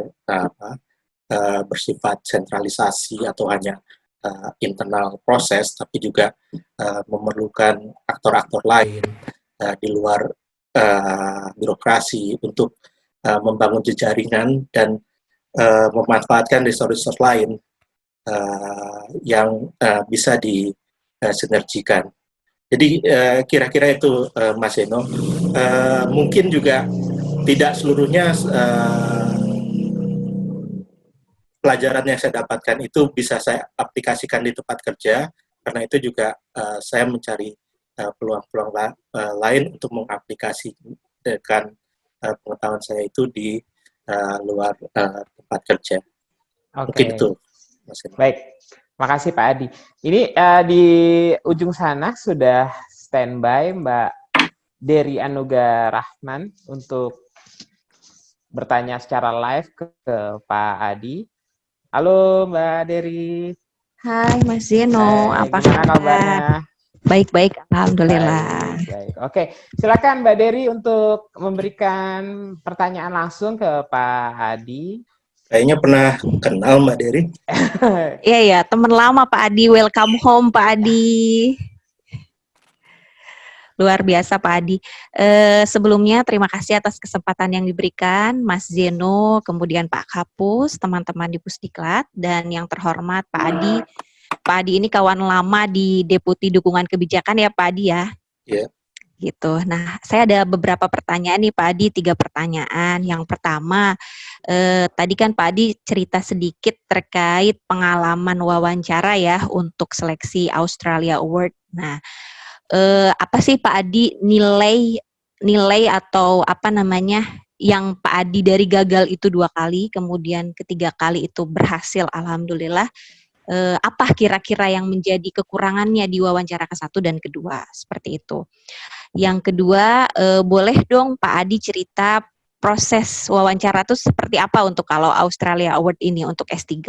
bersifat sentralisasi atau hanya internal proses, tapi juga memerlukan aktor-aktor lain di luar birokrasi untuk membangun jejaringan dan memanfaatkan resource lain yang bisa disinergikan. Jadi kira-kira itu Mas Eno. Mungkin juga tidak seluruhnya pelajaran yang saya dapatkan itu bisa saya aplikasikan di tempat kerja, karena itu juga saya mencari peluang-peluang lain untuk mengaplikasikan pengetahuan saya itu di luar tempat kerja. Mungkin itu, Mas Eno. Baik, makasih Pak Adi. Ini di ujung sana sudah standby Mbak Dery Anuga Rahman untuk bertanya secara live ke Pak Adi. Halo Mbak Dery. Hai Mas Zeno, apa kabarnya? Baik-baik, alhamdulillah. Baik. Oke, silakan Mbak Dery untuk memberikan pertanyaan langsung ke Pak Adi. Kayaknya pernah kenal Mbak Dery. Iya, teman lama Pak Adi. Welcome home Pak Adi. Luar biasa Pak Adi. Sebelumnya terima kasih atas kesempatan yang diberikan Mas Zeno, kemudian Pak Kapus, teman-teman di Pusdiklat, dan yang terhormat Pak Adi. Pak Adi ini kawan lama di Deputi Dukungan Kebijakan ya Pak Adi ya? Iya. Gitu. Nah, saya ada beberapa pertanyaan nih Pak Adi, 3 pertanyaan. Yang pertama, tadi kan Pak Adi cerita sedikit terkait pengalaman wawancara ya untuk seleksi Australia Award. Nah, apa sih Pak Adi nilai atau apa namanya yang Pak Adi dari gagal itu 2 kali, kemudian ketiga kali itu berhasil, alhamdulillah. Apa kira-kira yang menjadi kekurangannya di wawancara ke-1 dan kedua, seperti itu. Yang kedua, boleh dong Pak Adi cerita proses wawancara itu seperti apa untuk kalau Australia Award ini untuk S3,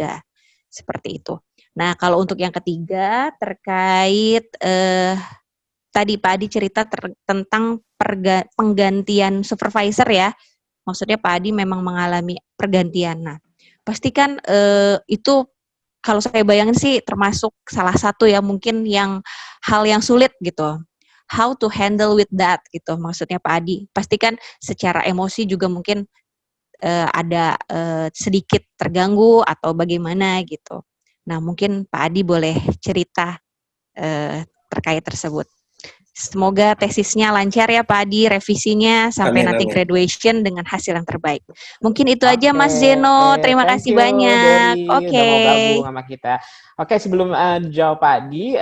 seperti itu. Nah, kalau untuk yang ketiga terkait tadi Pak Adi cerita tentang penggantian supervisor ya. Maksudnya Pak Adi memang mengalami pergantian. Nah, pastikan itu kalau saya bayangin sih termasuk salah satu ya mungkin yang hal yang sulit gitu. How to handle with that gitu maksudnya Pak Adi. Pastikan secara emosi juga mungkin ada sedikit terganggu atau bagaimana gitu. Nah, mungkin Pak Adi boleh cerita terkait tersebut. Semoga tesisnya lancar ya Pak Adi, revisinya sampai Amin, nanti amin. graduation dengan hasil yang terbaik. Mungkin itu aja Mas Zeno, terima Thank kasih you banyak. Dery udah mau gabung sama kita. Oke, sebelum jawab Pak Adi,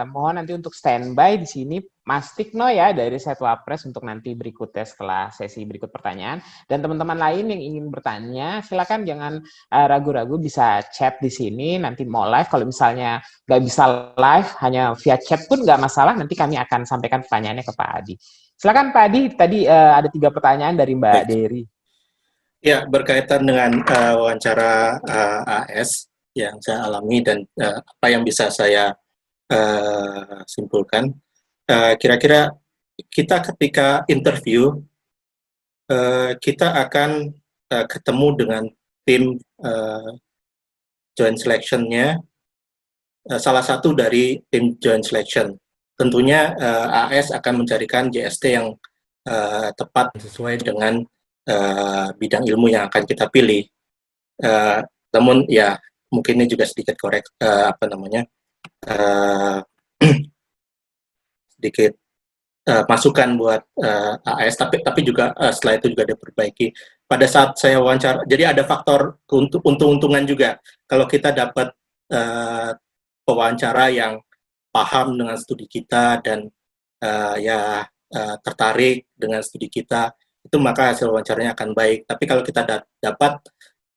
mohon nanti untuk standby di sini Mas Tikno ya dari Setwapres untuk nanti berikutnya setelah sesi berikut pertanyaan. Dan teman-teman lain yang ingin bertanya, silakan jangan ragu-ragu bisa chat di sini. Nanti mau live, kalau misalnya nggak bisa live, hanya via chat pun nggak masalah. Nanti kami akan sampaikan pertanyaannya ke Pak Adi. Silakan Pak Adi, tadi ada 3 pertanyaan dari Mbak Baik. Dery. Ya, berkaitan dengan wawancara AS yang saya alami dan apa yang bisa saya simpulkan, kira-kira kita ketika interview, kita akan ketemu dengan tim joint selection-nya, salah satu dari tim joint selection. Tentunya AS akan mencarikan JST yang tepat sesuai dengan bidang ilmu yang akan kita pilih. Namun ya mungkin ini juga sedikit sedikit masukan buat AS, tapi juga setelah itu juga diperbaiki. Pada saat saya wawancara, jadi ada faktor untung-untungan juga. Kalau kita dapat pewawancara yang paham dengan studi kita dan tertarik dengan studi kita, itu maka hasil wawancaranya akan baik. Tapi kalau kita dapat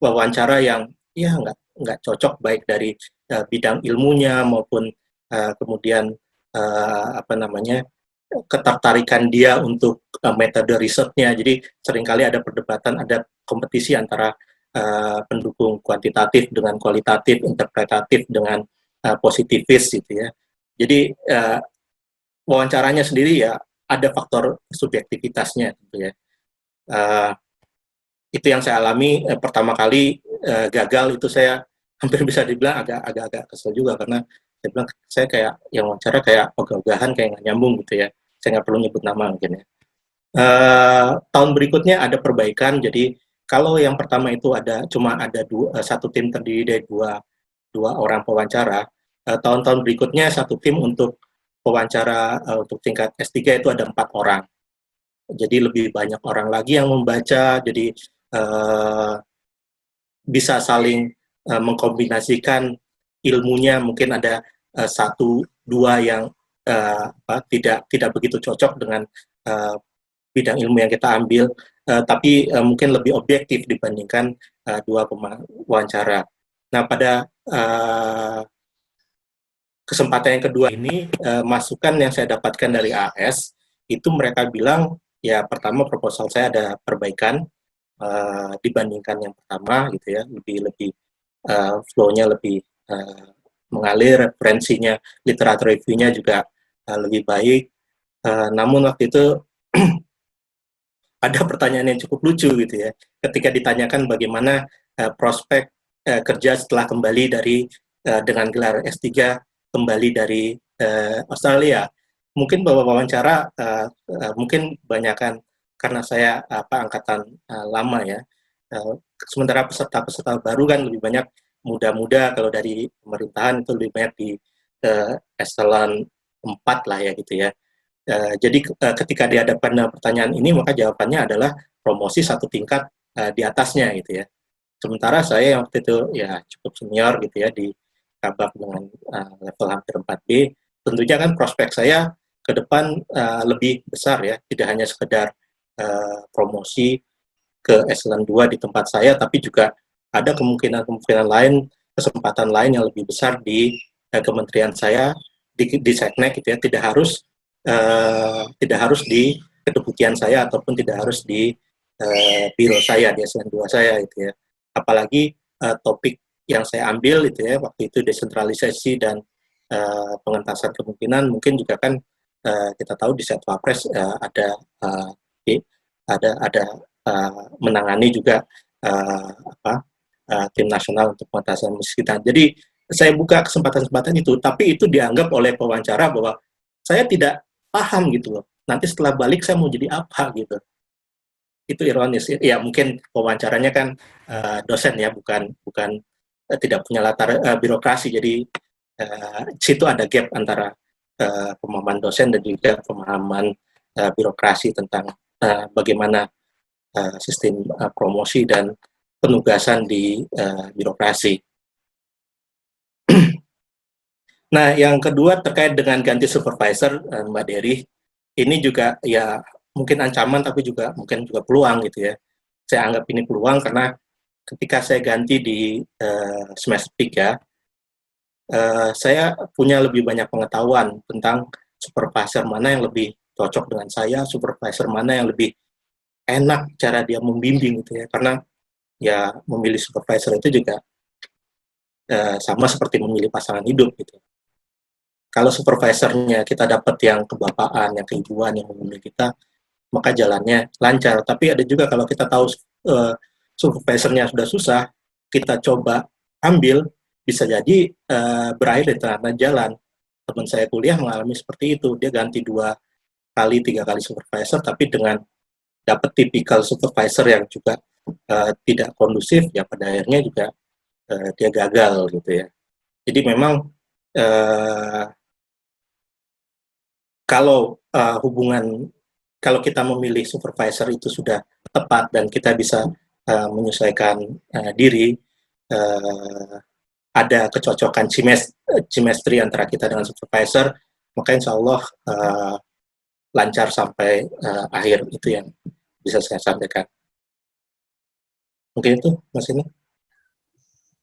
wawancara yang ya nggak cocok baik dari bidang ilmunya maupun kemudian ketertarikan dia untuk metode risetnya. Jadi seringkali ada perdebatan, ada kompetisi antara pendukung kuantitatif dengan kualitatif, interpretatif dengan positivis gitu ya. Jadi wawancaranya sendiri ya ada faktor subjektivitasnya gitu ya. Itu yang saya alami pertama kali gagal itu, saya hampir bisa dibilang agak kesel juga karena saya bilang saya kayak yang wawancara kayak ogah-ogahan, kayak nggak nyambung gitu ya. Saya nggak perlu nyebut nama mungkin ya. Tahun berikutnya ada perbaikan. Jadi kalau yang pertama itu cuma ada satu tim terdiri dari dua orang pewawancara, tahun-tahun berikutnya satu tim untuk pewawancara untuk tingkat S3 itu ada 4 orang. Jadi lebih banyak orang lagi yang membaca. Jadi bisa saling mengkombinasikan ilmunya. Mungkin ada 1-2 yang tidak begitu cocok dengan bidang ilmu yang kita ambil, tapi mungkin lebih objektif dibandingkan 2 pewawancara. Nah, pada kesempatan yang kedua ini, masukan yang saya dapatkan dari AS itu mereka bilang ya pertama proposal saya ada perbaikan dibandingkan yang pertama gitu ya, lebih flow-nya lebih mengalir, referensinya, literatur review-nya juga lebih baik. Namun waktu itu ada pertanyaan yang cukup lucu gitu ya, ketika ditanyakan bagaimana prospek kerja setelah kembali dari dengan gelar S3 kembali dari Australia. Mungkin bahwa wawancara mungkin kebanyakan karena saya angkatan lama ya. Sementara peserta-peserta baru kan lebih banyak muda-muda, kalau dari pemerintahan itu lebih banyak di eselon 4 lah ya gitu ya. Jadi ketika dihadapkan pertanyaan ini, maka jawabannya adalah promosi 1 tingkat di atasnya gitu ya. Sementara saya yang waktu itu ya cukup senior gitu ya di Kabak dengan level hampir 4B, tentunya kan prospek saya ke depan lebih besar ya, tidak hanya sekedar promosi ke eselon 2 di tempat saya, tapi juga ada kemungkinan lain, kesempatan lain yang lebih besar di kementerian saya, di Seknek gitu ya, tidak harus di kedeputian saya ataupun tidak harus di biro saya, di eselon 2 saya gitu ya. Apalagi topik yang saya ambil itu ya, waktu itu desentralisasi dan pengentasan kemungkinan, mungkin juga kan kita tahu di Setwapres ada menangani juga tim nasional untuk pengentasan kemiskinan. Jadi saya buka kesempatan-kesempatan itu, tapi itu dianggap oleh pewawancara bahwa saya tidak paham gitu loh. Nanti setelah balik saya mau jadi apa gitu. Itu ironis. Ya mungkin pewawancaranya kan dosen ya, bukan tidak punya latar birokrasi. Jadi situ ada gap antara pemahaman dosen dan juga pemahaman birokrasi tentang bagaimana sistem promosi dan penugasan di birokrasi. Nah, yang kedua terkait dengan ganti supervisor, Mbak Dery, ini juga ya mungkin ancaman tapi juga mungkin juga peluang gitu ya. Saya anggap ini peluang karena ketika saya ganti di semester 3, saya punya lebih banyak pengetahuan tentang supervisor mana yang lebih cocok dengan saya, supervisor mana yang lebih enak cara dia membimbing gitu ya. Karena ya memilih supervisor itu juga sama seperti memilih pasangan hidup gitu. Kalau supervisornya kita dapat yang kebapaan, yang keibuan, yang memilih kita, maka jalannya lancar. Tapi ada juga kalau kita tahu supervisornya sudah susah, kita coba ambil, bisa jadi berakhir di tengah jalan. Teman saya kuliah mengalami seperti itu. Dia ganti 2 kali, 3 kali supervisor, tapi dengan dapat tipikal supervisor yang juga tidak kondusif, ya pada akhirnya juga dia gagal gitu ya. Jadi memang kalau kalau kita memilih supervisor itu sudah tepat dan kita bisa menyesuaikan diri, ada kecocokan chemistry antara kita dengan supervisor, maka insya Allah lancar sampai akhir. Itu yang bisa saya sampaikan. Mungkin itu, Mas ini.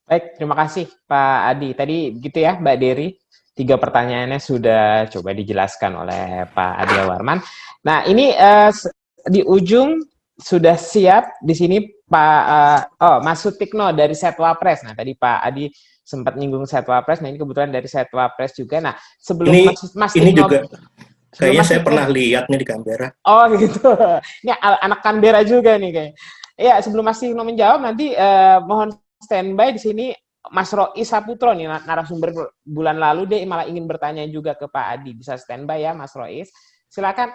Baik, terima kasih Pak Adi. Tadi gitu ya Mbak Dery, 3 pertanyaannya sudah coba dijelaskan oleh Pak Adi Warman. Nah ini di ujung sudah siap di sini Pak Mas Sutikno dari Setwapres. Nah tadi Pak Adi sempat nyinggung Setwapres. Nah ini kebetulan dari Setwapres juga. Nah sebelum Mas ini Tikno, juga kayaknya saya pernah lihat nih di Canberra. Oh gitu. Ini anak Canberra juga nih kayak. Ya sebelum Mas Tikno menjawab nanti mohon standby di sini Mas Rois Saputro nih narasumber bulan lalu, dia malah ingin bertanya juga ke Pak Adi. Bisa standby ya Mas Rois. Silakan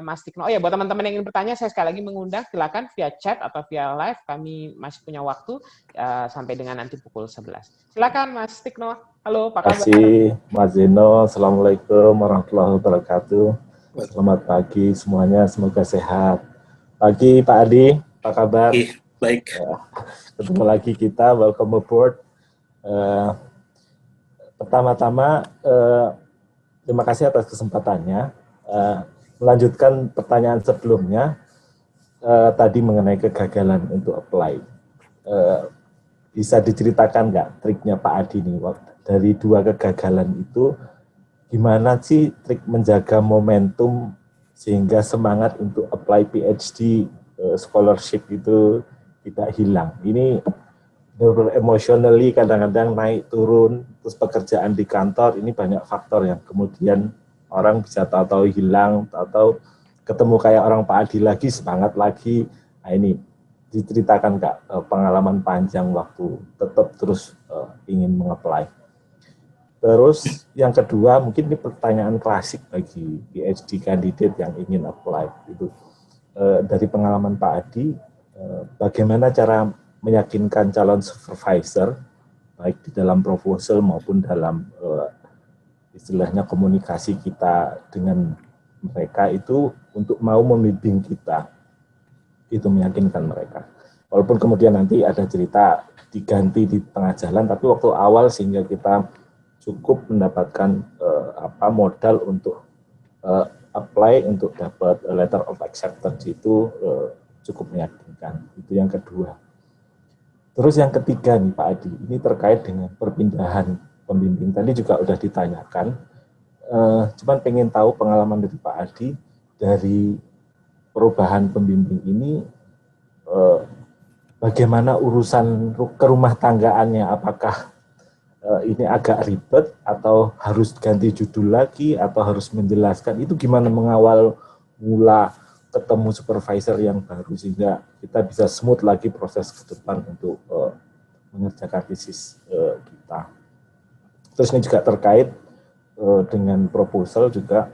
Mas Tikno. Oh ya buat teman-teman yang ingin bertanya saya sekali lagi mengundang, silakan via chat atau via live. Kami masih punya waktu sampai dengan nanti pukul 11. Silakan Mas Tikno. Halo, Pak kabar? Terima kasih Mas Zeno. Assalamualaikum warahmatullahi wabarakatuh. Selamat pagi semuanya, semoga sehat. Pagi Pak Adi, apa kabar? Baik. Ketemu lagi kita, welcome aboard. Pertama-tama, terima kasih atas kesempatannya. Melanjutkan pertanyaan sebelumnya, tadi mengenai kegagalan untuk apply. Bisa diceritakan nggak triknya Pak Adi nih, dari 2 kegagalan itu, gimana sih trik menjaga momentum sehingga semangat untuk apply PhD scholarship itu tidak hilang. Ini emotionally kadang-kadang naik turun, terus pekerjaan di kantor ini banyak faktor yang kemudian orang bisa tahu-tahu hilang, tahu-tahu ketemu kayak orang Pak Adi lagi, semangat lagi. Nah ini diceritakan Kak, pengalaman panjang waktu tetap terus ingin mengapply. Terus yang kedua mungkin ini pertanyaan klasik bagi PhD candidate yang ingin apply itu. Dari pengalaman Pak Adi, bagaimana cara meyakinkan calon supervisor, baik di dalam proposal maupun dalam istilahnya komunikasi kita dengan mereka itu untuk mau membimbing kita, itu meyakinkan mereka. Walaupun kemudian nanti ada cerita diganti di tengah jalan, tapi waktu awal sehingga kita cukup mendapatkan modal untuk apply untuk dapat letter of acceptance itu cukup meyakinkan. Itu yang kedua. Terus yang ketiga nih Pak Adi, ini terkait dengan perpindahan pembimbing. Tadi juga udah ditanyakan, cuman pengen tahu pengalaman dari Pak Adi dari perubahan pembimbing ini, bagaimana urusan ke rumah tanggaannya, apakah ini agak ribet atau harus ganti judul lagi atau harus menjelaskan, itu gimana mengawal mula ketemu supervisor yang baru sehingga kita bisa smooth lagi proses ke depan untuk mengerjakan tesis kita. Terus ini juga terkait dengan proposal juga,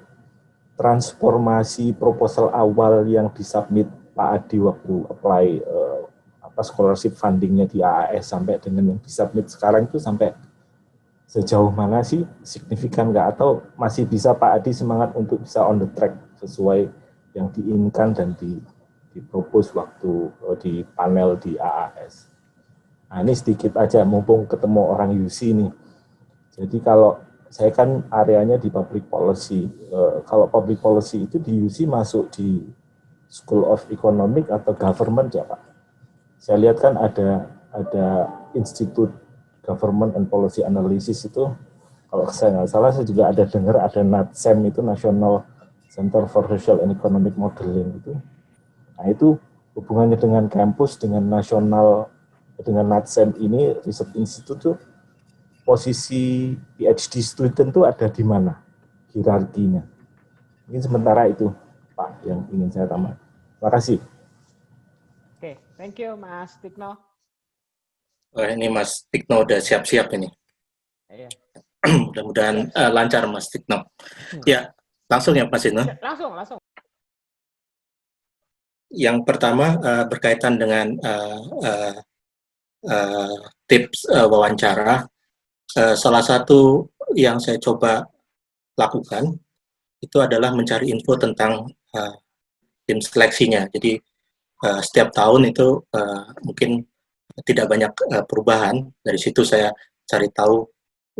transformasi proposal awal yang disubmit Pak Adi waktu apply scholarship fundingnya di AAS sampai dengan yang disubmit sekarang itu sampai sejauh mana sih, signifikan nggak, atau masih bisa Pak Adi semangat untuk bisa on the track sesuai yang diinginkan dan dipropose waktu di panel di AAS. Nah ini sedikit aja, mumpung ketemu orang UC nih. Jadi kalau saya kan areanya di public policy, kalau public policy itu di UC masuk di School of Economic atau Government ya Pak? Saya lihat kan ada Institute Government and Policy Analysis itu, kalau saya nggak salah saya juga ada dengar ada NatCem itu, National Center for Social and Economic Modeling itu. Nah itu hubungannya dengan kampus, dengan nasional, dengan NatCem ini, Research Institute tuh, posisi PhD student tuh ada di mana hierarkinya. Mungkin sementara itu Pak yang ingin saya tambah. Terima kasih. Oke, thank you Mas Tikno. Ini Mas Tikno udah siap-siap ini. Iya. Mudah-mudahan lancar Mas Tikno. Ya, langsung ya Mas Tikno. Langsung. Yang pertama berkaitan dengan tips wawancara. Salah satu yang saya coba lakukan itu adalah mencari info tentang tim seleksinya. Jadi setiap tahun itu mungkin tidak banyak perubahan. Dari situ saya cari tahu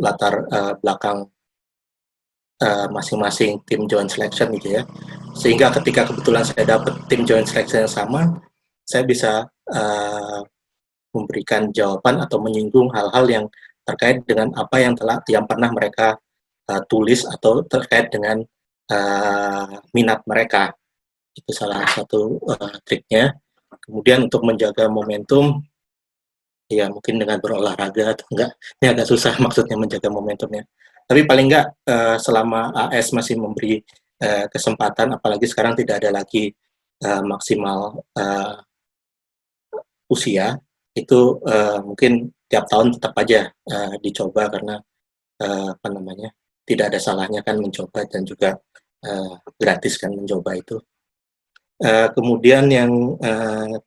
latar belakang masing-masing tim joint selection gitu ya. Sehingga ketika kebetulan saya dapat tim joint selection yang sama, saya bisa memberikan jawaban atau menyinggung hal-hal yang terkait dengan apa yang pernah mereka tulis atau terkait dengan minat mereka. Itu salah satu triknya. Kemudian untuk menjaga momentum, ya mungkin dengan berolahraga atau enggak, ini agak susah maksudnya menjaga momentumnya. Tapi paling enggak selama AS masih memberi kesempatan, apalagi sekarang tidak ada lagi maksimal usia, itu mungkin tiap tahun tetap aja dicoba karena tidak ada salahnya kan mencoba, dan juga gratis kan mencoba itu. Kemudian yang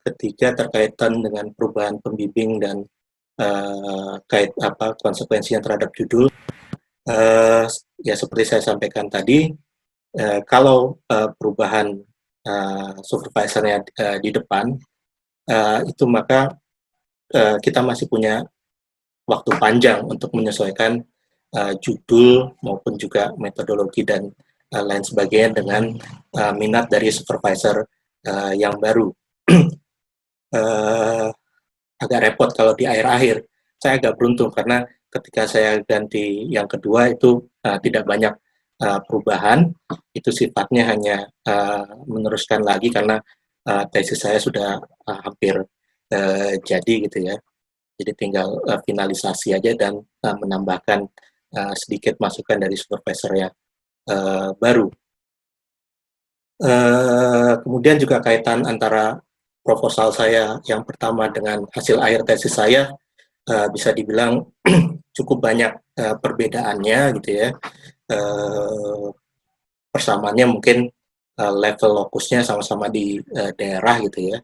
ketiga terkaitan dengan perubahan pembimbing dan konsekuensinya terhadap judul. Ya seperti saya sampaikan tadi, kalau perubahan supervisornya di depan, itu maka kita masih punya waktu panjang untuk menyesuaikan judul maupun juga metodologi dan lain sebagainya dengan minat dari supervisor yang baru. Agak repot kalau di akhir-akhir. Saya agak beruntung karena ketika saya ganti yang kedua itu tidak banyak perubahan. Itu sifatnya hanya meneruskan lagi karena tesis saya sudah hampir jadi gitu ya. Jadi tinggal finalisasi aja dan menambahkan sedikit masukan dari supervisor yang baru. Kemudian juga kaitan antara proposal saya yang pertama dengan hasil akhir tesis saya, bisa dibilang cukup banyak perbedaannya gitu ya. Persamaannya mungkin level lokusnya sama-sama di daerah gitu ya,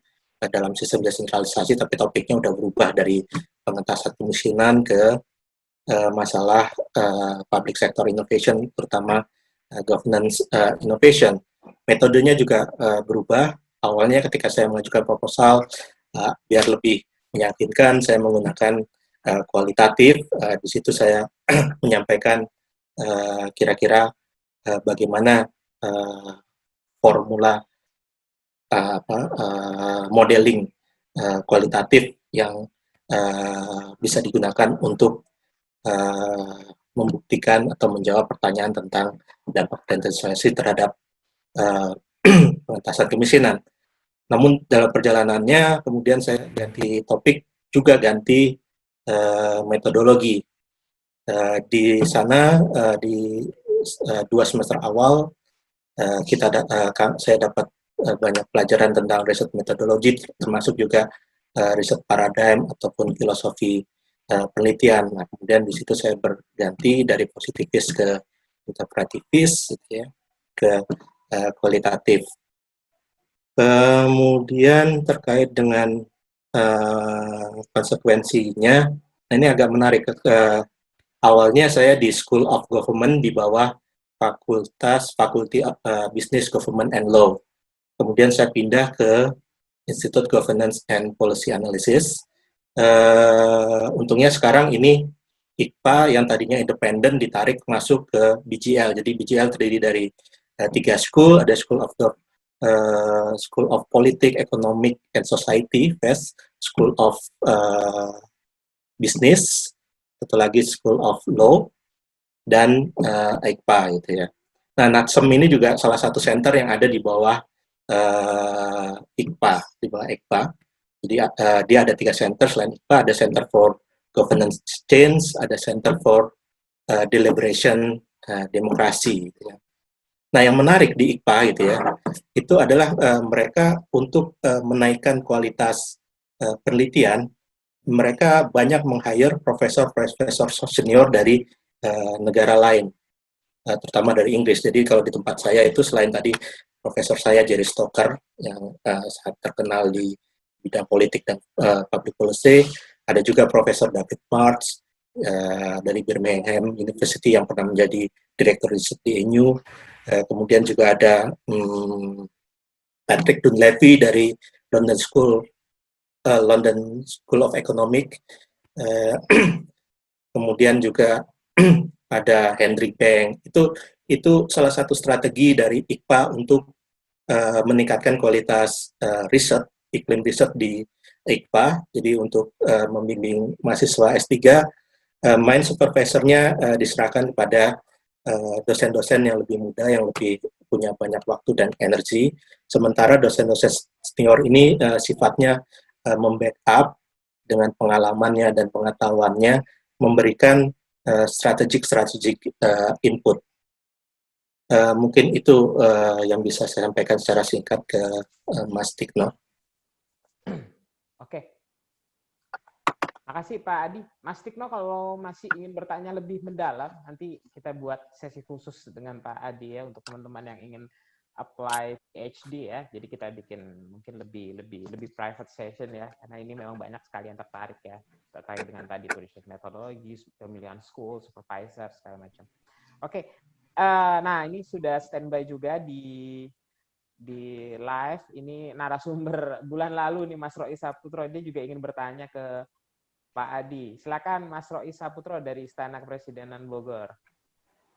dalam sistem desentralisasi, tapi topiknya udah berubah dari pengentasan kemiskinan ke masalah public sector innovation, terutama governance innovation. Metodenya juga berubah. Awalnya ketika saya mengajukan proposal, biar lebih meyakinkan, saya menggunakan kualitatif. Di situ saya menyampaikan kira-kira bagaimana uh, formula modeling kualitatif yang bisa digunakan untuk membuktikan atau menjawab pertanyaan tentang dampak desentralisasi terhadap pengentasan kemiskinan. Namun dalam perjalanannya kemudian saya ganti topik, juga ganti metodologi. Di sana di 2 semester awal saya dapat banyak pelajaran tentang riset metodologi, termasuk juga riset paradigm ataupun filosofi penelitian. Nah, kemudian di situ saya berganti dari positivis ke interpretivis, gitu ya, ke kualitatif. Kemudian terkait dengan konsekuensinya, nah ini agak menarik. Awalnya saya di School of Government di bawah Fakulty Business, Government and Law. Kemudian saya pindah ke Institute Governance and Policy Analysis. Untungnya sekarang ini IKPA yang tadinya independen ditarik masuk ke BGL. Jadi BGL terdiri dari 3 school, ada School of Politics, Economic and Society, FES, School of Business, satu lagi School of Law, dan IKPA gitu ya. Nah, NATSEM ini juga salah satu center yang ada di bawah IKPA, di bawah IKPA. Jadi dia ada 3 center selain IKPA, ada Center for Governance Change, ada Center for Deliberation Demokrasi. Gitu ya. Nah, yang menarik di IKPA gitu ya, itu adalah mereka untuk menaikkan kualitas penelitian, mereka banyak meng-hire profesor-profesor senior dari negara lain, terutama dari Inggris. Jadi kalau di tempat saya itu selain tadi profesor saya Jerry Stoker yang sangat terkenal di bidang politik dan public policy, ada juga Profesor David March dari Birmingham University yang pernah menjadi direktur riset di ENU. Kemudian juga ada Patrick Dunleavy dari London School of Economic. Kemudian juga ada Hendrik Beng. Itu salah satu strategi dari IKPA untuk meningkatkan kualitas riset, iklim riset di IKPA. Jadi untuk membimbing mahasiswa S3, main supervisornya diserahkan kepada dosen-dosen yang lebih muda, yang lebih punya banyak waktu dan energi. Sementara dosen-dosen senior ini sifatnya membackup dengan pengalamannya dan pengetahuannya, memberikan strategic input. Mungkin itu yang bisa saya sampaikan secara singkat ke Mas Tikno. Oke. Makasih Pak Adi. Mas Tikno kalau masih ingin bertanya lebih mendalam, nanti kita buat sesi khusus dengan Pak Adi ya untuk teman-teman yang ingin apply PhD ya. Jadi kita bikin mungkin lebih private session ya, karena ini memang banyak sekali yang tertarik ya terkait dengan tadi riset metodologi, pemilihan school, supervisor segala macam. Oke. Nah ini sudah standby juga di live. Ini narasumber bulan lalu nih Mas Roy Saputro, dia juga ingin bertanya ke Pak Adi. Silakan Mas Roy Saputro dari Istana Kepresidenan Bogor.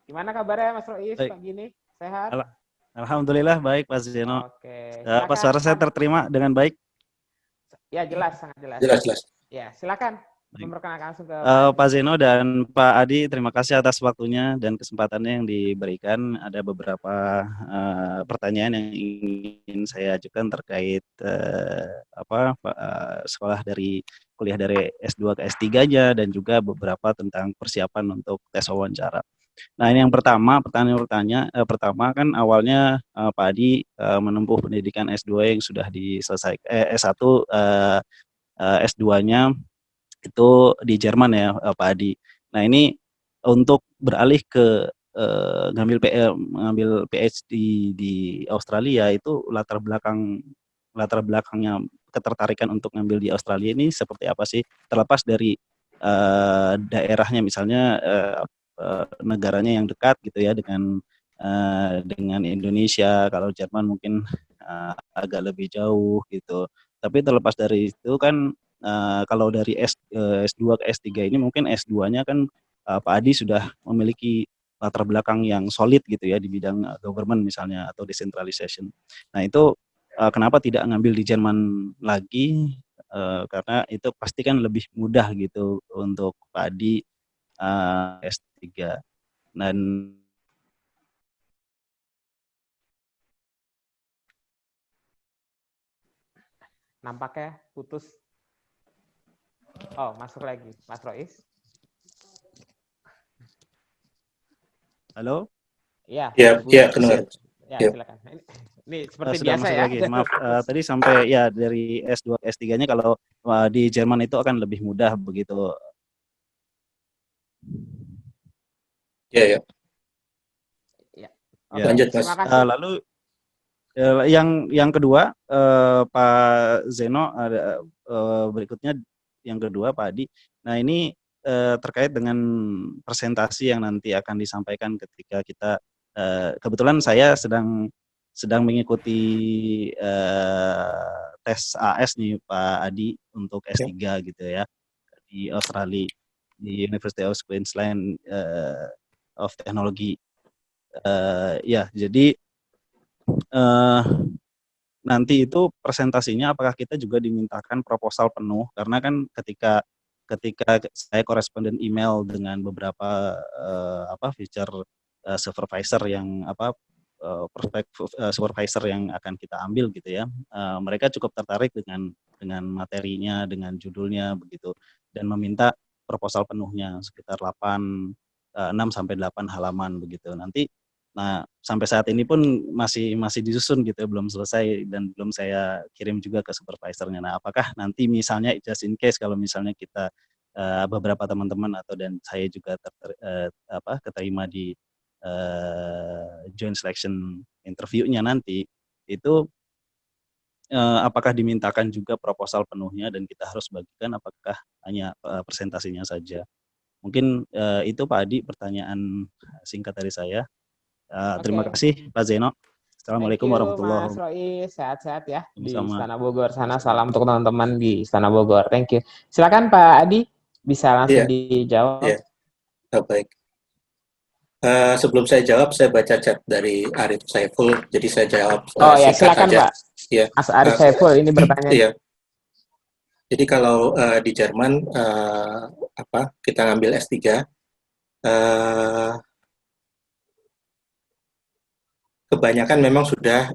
Gimana kabarnya Mas Roy pagi ini? Sehat? Alhamdulillah baik Pak Zeno. Oke. Pak suara saya terterima dengan baik? Ya jelas, sangat jelas. Jelas. Ya silakan. Memperkenalkan langsung ke Pak Zeno dan Pak Adi, terima kasih atas waktunya dan kesempatannya yang diberikan. Ada beberapa pertanyaan yang ingin saya ajukan terkait sekolah dari kuliah dari S2 ke S3-nya dan juga beberapa tentang persiapan untuk tes wawancara. Nah, ini yang pertama, pertama kan awalnya Pak Adi menempuh pendidikan S2 yang sudah diselesaikan, S1 S2-nya itu di Jerman ya Pak Adi. Nah ini untuk beralih ke ngambil PhD di Australia itu latar belakangnya ketertarikan untuk ngambil di Australia ini seperti apa sih? Terlepas dari daerahnya misalnya negaranya yang dekat gitu ya dengan Indonesia. Kalau Jerman mungkin agak lebih jauh gitu. Tapi terlepas dari itu kan kalau dari S2 ke S3 ini mungkin S2-nya kan Pak Adi sudah memiliki latar belakang yang solid gitu ya di bidang government misalnya atau decentralization. Nah itu kenapa tidak ngambil di Jerman lagi? Karena itu pasti kan lebih mudah gitu untuk Pak Adi S3 dan Nampaknya putus. Oh, masuk lagi. Mas Rois. halo? Iya, Ya, kedengar. Ya, Ya. silakan. Ini seperti Sudah biasa masuk ya. lagi. Maaf, tadi sampai ya dari S2 S3-nya kalau di Jerman itu akan lebih mudah begitu. Ya, ya. Ya. Ya. Oke, Lanjut, Mas. terima kasih. Lalu yang kedua Pak Zeno ada berikutnya yang kedua Pak Adi. Nah ini terkait dengan presentasi yang nanti akan disampaikan ketika kita kebetulan saya sedang mengikuti tes AS nih Pak Adi untuk S3 gitu ya di Australia di University of Queensland of Technology. Ya jadi nanti itu presentasinya apakah kita juga dimintakan proposal penuh karena kan ketika saya koresponden email dengan beberapa feature supervisor yang supervisor yang akan kita ambil gitu ya, mereka cukup tertarik dengan materinya, dengan judulnya begitu dan meminta proposal penuhnya sekitar 6 sampai 8 halaman begitu. Nanti nah, sampai saat ini pun masih disusun gitu, belum selesai dan belum saya kirim juga ke supervisornya. Nah, apakah nanti misalnya just in case kalau misalnya kita beberapa teman-teman atau dan saya juga keterima di joint selection interview-nya nanti itu apakah dimintakan juga proposal penuhnya dan kita harus bagikan apakah hanya presentasinya saja. Mungkin itu Pak Adi pertanyaan singkat dari saya. Terima kasih Pak Zeno. Assalamualaikum warahmatullahi wabarakatuh. Mas Rois, sehat-sehat ya di Sama-sama. Istana Bogor sana. Salam untuk teman-teman di Istana Bogor. Thank you. Silakan Pak Adi, bisa langsung dijawab. Iya. Baik. Sebelum saya jawab, saya baca chat dari Arif Saiful. Jadi saya jawab singkat silakan saja. Pak. Ya. Mas Arif Saiful ini bertanya. Iya. Jadi kalau di Jerman kita ngambil S3, kebanyakan memang sudah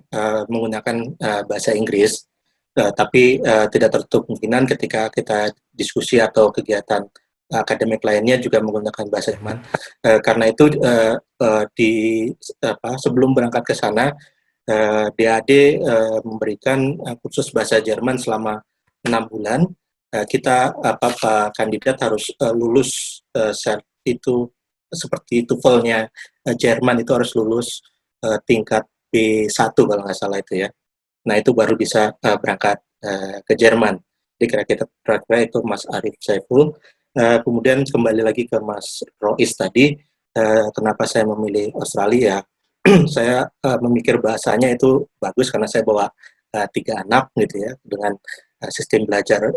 menggunakan bahasa Inggris, tapi tidak tertutup kemungkinan ketika kita diskusi atau kegiatan akademik lainnya juga menggunakan bahasa Jerman. Karena itu sebelum berangkat ke sana, DAD memberikan kursus bahasa Jerman selama 6 bulan. Kita kandidat harus lulus itu seperti TOEFL-nya Jerman itu harus lulus tingkat B1 kalau nggak salah itu ya. Nah itu baru bisa berangkat ke Jerman. Jadi kira-kira itu Mas Arif Saiful. Kemudian kembali lagi ke Mas Rois tadi, kenapa saya memilih Australia? Saya memikir bahasanya itu bagus karena saya bawa 3 anak gitu ya. Dengan sistem belajar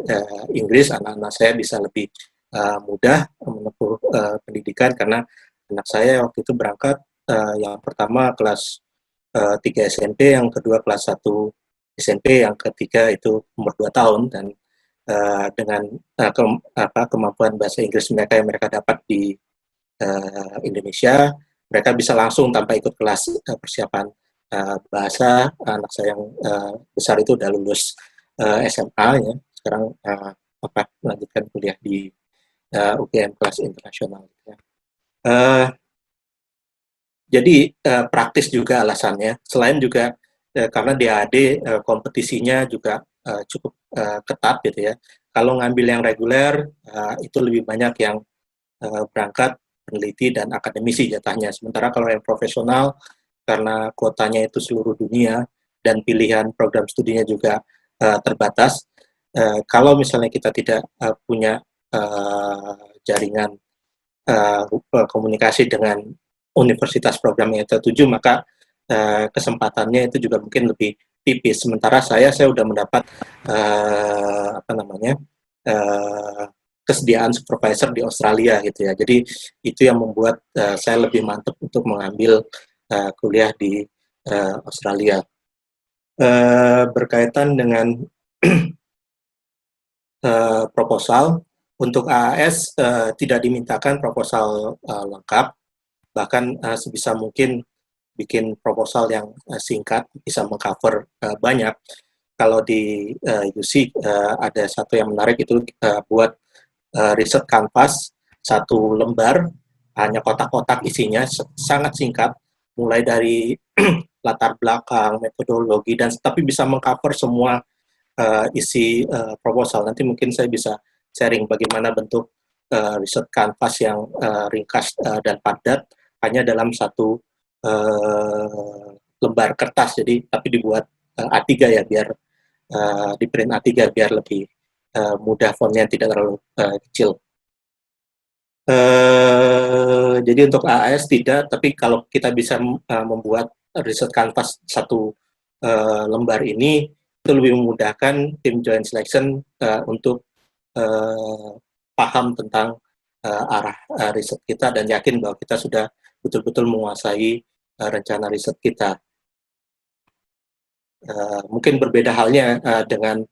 Inggris, anak-anak saya bisa lebih mudah menempuh pendidikan karena anak saya waktu itu berangkat yang pertama kelas 3 SMP, yang kedua kelas 1 SMP, yang ketiga itu umur 2 tahun dan dengan kemampuan bahasa Inggris mereka yang mereka dapat di Indonesia, mereka bisa langsung tanpa ikut kelas persiapan bahasa. Anak saya yang besar itu udah lulus SMA ya, sekarang melanjutkan kuliah di UGM kelas internasional. Ya. Jadi praktis juga alasannya. Selain juga karena DAD kompetisinya juga cukup ketat gitu ya. Kalau ngambil yang reguler itu lebih banyak yang berangkat peneliti dan akademisi jatahnya. Sementara kalau yang profesional karena kuotanya itu seluruh dunia dan pilihan program studinya juga terbatas. Kalau misalnya kita tidak punya jaringan komunikasi dengan universitas program yang tertuju, maka kesempatannya itu juga mungkin lebih tipis. Sementara saya sudah mendapat kesediaan supervisor di Australia gitu ya. Jadi itu yang membuat saya lebih mantap untuk mengambil kuliah di Australia. Berkaitan dengan proposal, untuk AAS tidak dimintakan proposal lengkap, bahkan sebisa mungkin bikin proposal yang singkat, bisa mengcover banyak. Kalau di UC ada satu yang menarik, itu buat riset kanvas, satu lembar, hanya kotak-kotak isinya, sangat singkat, mulai dari latar belakang, metodologi, dan tapi bisa mengcover semua isi proposal. Nanti mungkin saya bisa sharing bagaimana bentuk riset kanvas yang ringkas dan padat, hanya dalam satu lembar kertas. Jadi tapi dibuat A3 ya, biar di print A3 biar lebih mudah, fontnya tidak terlalu kecil. Jadi untuk AAS tidak, tapi kalau kita bisa membuat riset kanvas satu lembar ini, itu lebih memudahkan tim joint selection untuk paham tentang arah riset kita dan yakin bahwa kita sudah betul-betul menguasai rencana riset kita. Mungkin berbeda halnya dengan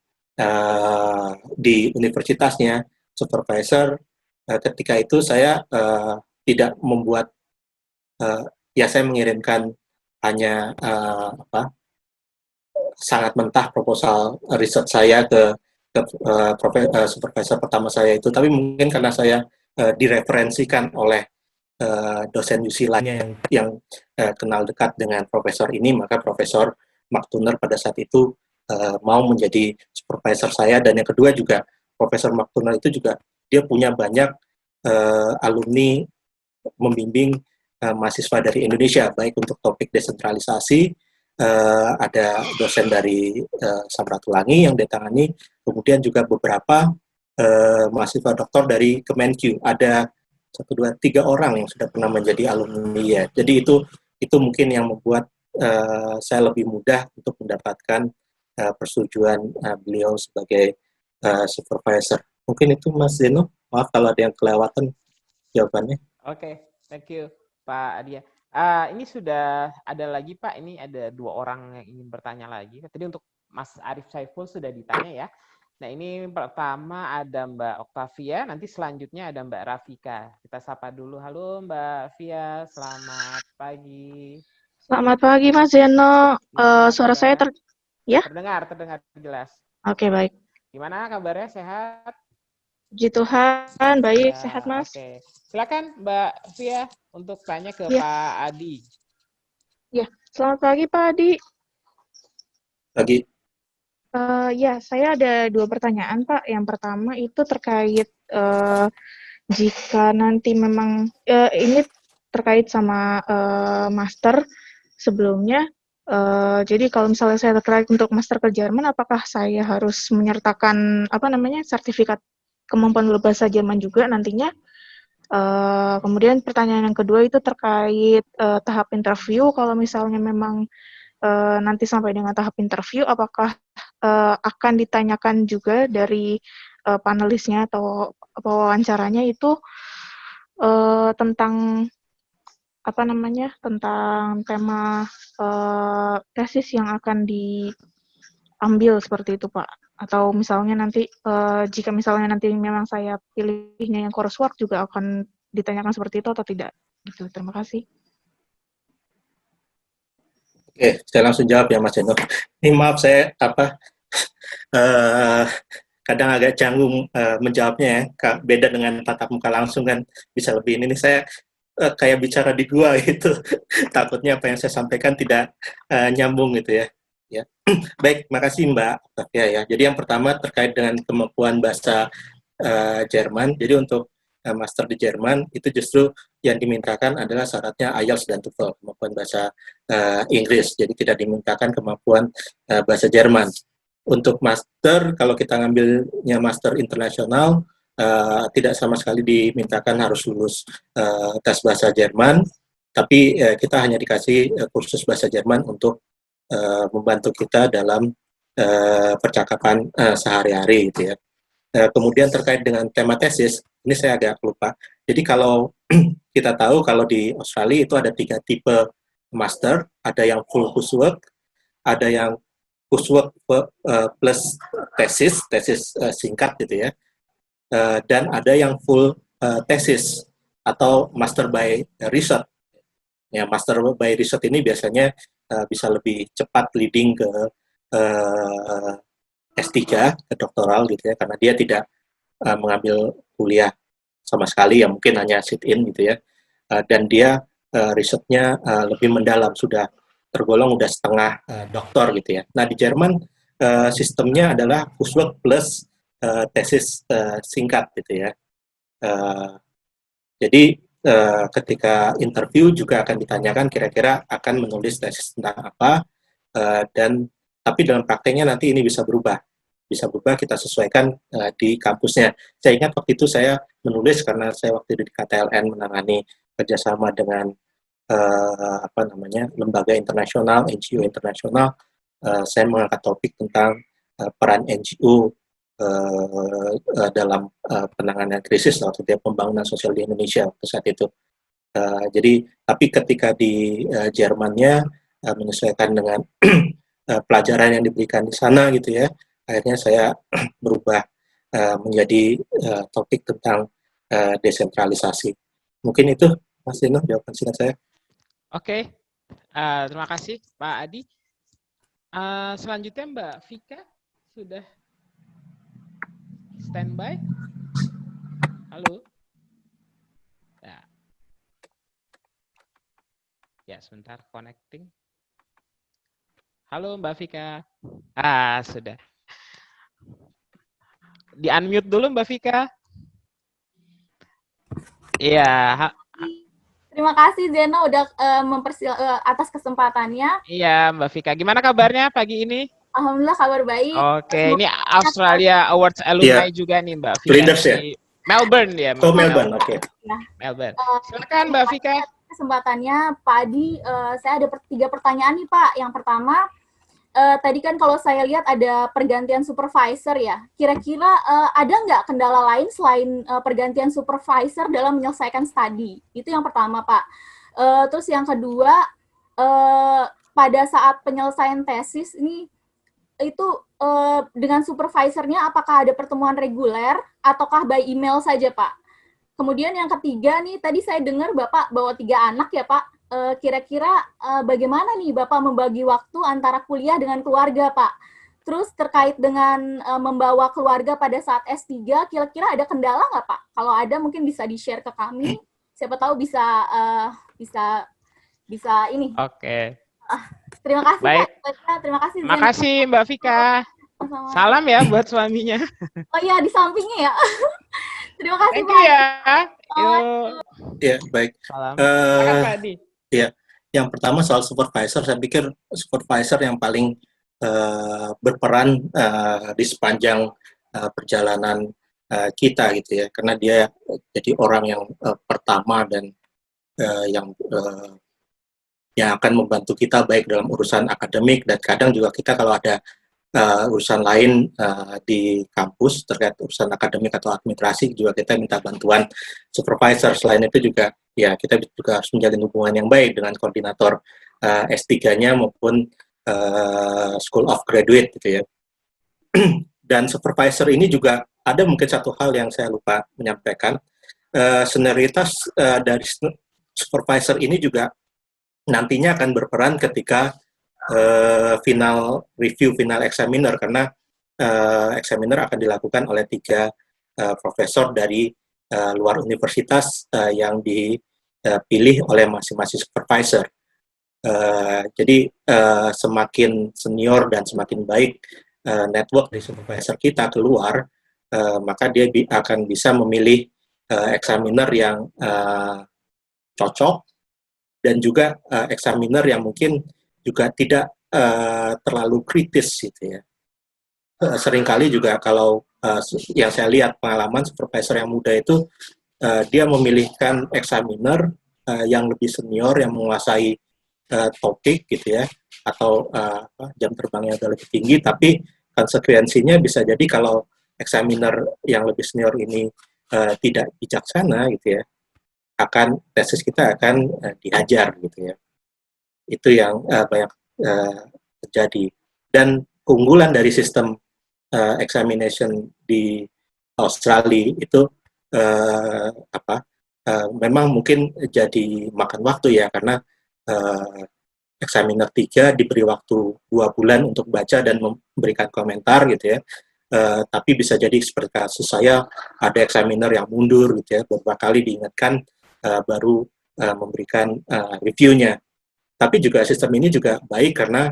di universitasnya, supervisor, ketika itu saya tidak membuat, ya saya mengirimkan hanya sangat mentah proposal riset saya ke supervisor pertama saya itu, tapi mungkin karena saya direferensikan oleh dosen UC lainnya yang kenal dekat dengan profesor ini, maka Profesor McTurner pada saat itu mau menjadi supervisor saya. Dan yang kedua juga, Profesor McTurner itu juga dia punya banyak alumni membimbing mahasiswa dari Indonesia, baik untuk topik desentralisasi, ada dosen dari Samratulangi yang ditangani, kemudian juga beberapa mahasiswa doktor dari Kemenq. Ada 1, 2, 3 orang yang sudah pernah menjadi alumni ya. Jadi itu mungkin yang membuat saya lebih mudah untuk mendapatkan persetujuan beliau sebagai supervisor. Mungkin itu Mas Zeno. Maaf kalau ada yang kelewatan jawabannya. Oke, thank you Pak Adia. Ini sudah ada lagi Pak, ini ada 2 orang yang ingin bertanya lagi. Tadi untuk Mas Arif Saiful sudah ditanya ya. Nah ini pertama ada Mbak Octavia, nanti selanjutnya ada Mbak Rafika. Kita sapa dulu. Halo Mbak Via, selamat pagi. Selamat pagi Mas Zeno. Suara saya ya? Terdengar jelas. Oke, baik. Gimana kabarnya, sehat? Puji Tuhan, baik, Ya, sehat Mas. Oke. Silakan Mbak Via untuk tanya ke Ya. Pak Adi. Ya, selamat pagi Pak Adi. Pagi. Ya, saya ada 2 pertanyaan Pak. Yang pertama itu terkait jika nanti memang ini terkait sama master sebelumnya. Jadi kalau misalnya saya tertarik untuk master ke Jerman, apakah saya harus menyertakan sertifikat kemampuan berbahasa Jerman juga nantinya? Kemudian pertanyaan yang kedua itu terkait tahap interview. Kalau misalnya memang nanti sampai dengan tahap interview, apakah akan ditanyakan juga dari panelisnya atau wawancaranya itu tentang tentang tema tesis yang akan diambil seperti itu Pak? Atau misalnya nanti jika misalnya nanti memang saya pilihnya yang coursework juga akan ditanyakan seperti itu atau tidak? Gitu. Terima kasih. Oke, saya langsung jawab ya Mas Zeno. Ini maaf saya kadang agak canggung menjawabnya ya. Beda dengan tatap muka langsung kan bisa lebih ini saya kayak bicara di gua gitu. Takutnya apa yang saya sampaikan tidak nyambung gitu ya. Ya. Baik, makasih Mbak Octavia ya. Jadi yang pertama terkait dengan kemampuan bahasa Jerman. Jadi untuk master di Jerman itu justru yang dimintakan adalah syaratnya IELTS dan TOEFL, kemampuan bahasa Inggris. Jadi tidak dimintakan kemampuan bahasa Jerman. Untuk master, kalau kita ngambilnya master internasional, tidak sama sekali dimintakan harus lulus tes bahasa Jerman, tapi kita hanya dikasih kursus bahasa Jerman untuk membantu kita dalam percakapan sehari-hari gitu ya. Kemudian terkait dengan tema tesis, ini saya agak lupa. Jadi kalau kita tahu kalau di Australia itu ada 3 tipe master, ada yang full coursework, ada yang coursework plus tesis singkat gitu ya, dan ada yang full tesis atau master by research. Ya, master by research ini biasanya bisa lebih cepat leading ke S3, ke doktoral gitu ya, karena dia tidak mengambil kuliah sama sekali, ya mungkin hanya sit-in gitu ya, dan dia risetnya lebih mendalam, sudah tergolong udah setengah doktor gitu ya. Nah di Jerman sistemnya adalah coursework plus tesis singkat gitu ya. Jadi ketika interview juga akan ditanyakan kira-kira akan menulis tesis tentang apa, dan tapi dalam prakteknya nanti ini bisa berubah kita sesuaikan di kampusnya. Saya ingat waktu itu saya menulis karena saya waktu itu di KTLN menangani kerjasama dengan lembaga internasional, NGO internasional. Saya mengangkat topik tentang peran NGO dalam penanganan krisis waktu itu, pembangunan sosial di Indonesia waktu saat itu. Jadi tapi ketika di Jermannya menyesuaikan dengan pelajaran yang diberikan di sana gitu ya, akhirnya saya berubah menjadi topik tentang desentralisasi. Mungkin itu Mas Dino jawaban singkat saya. Oke, terima kasih Pak Adi. Selanjutnya Mbak Vika sudah standby. Halo. Ya, sebentar connecting. Halo Mbak Vika. Sudah. Di-unmute dulu Mbak Vika. Iya. Terima kasih Zeno udah atas kesempatannya. Iya Mbak Vika. Gimana kabarnya pagi ini? Alhamdulillah kabar baik. Oke, ini Australia Awards Alumni juga nih Mbak Vika. Leaders ya? Melbourne ya. Oh Melbourne, oke. Melbourne. Silakan Mbak Vika. Kesempatannya Pak Adi, saya ada 3 pertanyaan nih Pak. Yang pertama, tadi kan kalau saya lihat ada pergantian supervisor ya. Kira-kira ada nggak kendala lain selain pergantian supervisor dalam menyelesaikan studi? Itu yang pertama Pak. Terus yang kedua, pada saat penyelesaian tesis ini itu dengan supervisornya apakah ada pertemuan reguler ataukah by email saja Pak? Kemudian yang ketiga nih, tadi saya dengar Bapak bawa 3 anak ya Pak. Kira-kira bagaimana nih Bapak membagi waktu antara kuliah dengan keluarga Pak? Terus terkait dengan membawa keluarga pada saat S3, kira-kira ada kendala nggak Pak? Kalau ada mungkin bisa di-share ke kami. Siapa tahu bisa ini. Oke. Terima kasih Baik. Pak. Terima kasih. Terima kasih Mbak Vika. Salam ya buat suaminya. Oh iya, di sampingnya ya. Terima kasih Thank Pak. you ya. Yuk. Ya, baik. Salam. Silakan Pak Adi. Ya, yang pertama soal supervisor, saya pikir supervisor yang paling berperan di sepanjang perjalanan kita gitu ya, karena dia jadi orang yang pertama dan yang akan membantu kita baik dalam urusan akademik, dan kadang juga kita kalau ada urusan lain di kampus terkait urusan akademik atau administrasi juga kita minta bantuan supervisor. Selain itu juga ya kita juga harus menjalin hubungan yang baik dengan koordinator S3-nya maupun School of Graduate gitu ya. Dan supervisor ini juga ada mungkin satu hal yang saya lupa menyampaikan, senioritas dari supervisor ini juga nantinya akan berperan ketika final review, final examiner, karena examiner akan dilakukan oleh 3 profesor dari luar universitas yang dipilih oleh masing-masing supervisor. Jadi semakin senior dan semakin baik network dari supervisor kita keluar, maka dia akan bisa memilih examiner yang cocok, dan juga examiner yang mungkin juga tidak terlalu kritis gitu ya. Seringkali juga kalau yang saya lihat pengalaman supervisor yang muda itu dia memilihkan examiner yang lebih senior, yang menguasai topik gitu ya, atau jam terbangnya agak lebih tinggi, tapi konsekuensinya bisa jadi kalau examiner yang lebih senior ini tidak bijaksana gitu ya, tesis kita akan dihajar gitu ya. Itu yang banyak terjadi. Dan keunggulan dari sistem examination di Australia itu memang mungkin jadi makan waktu ya, karena examiner 3 diberi waktu 2 bulan untuk baca dan memberikan komentar gitu ya. Tapi bisa jadi seperti kasus saya, ada examiner yang mundur gitu ya, beberapa kali diingatkan baru memberikan reviewnya. Tapi juga sistem ini juga baik karena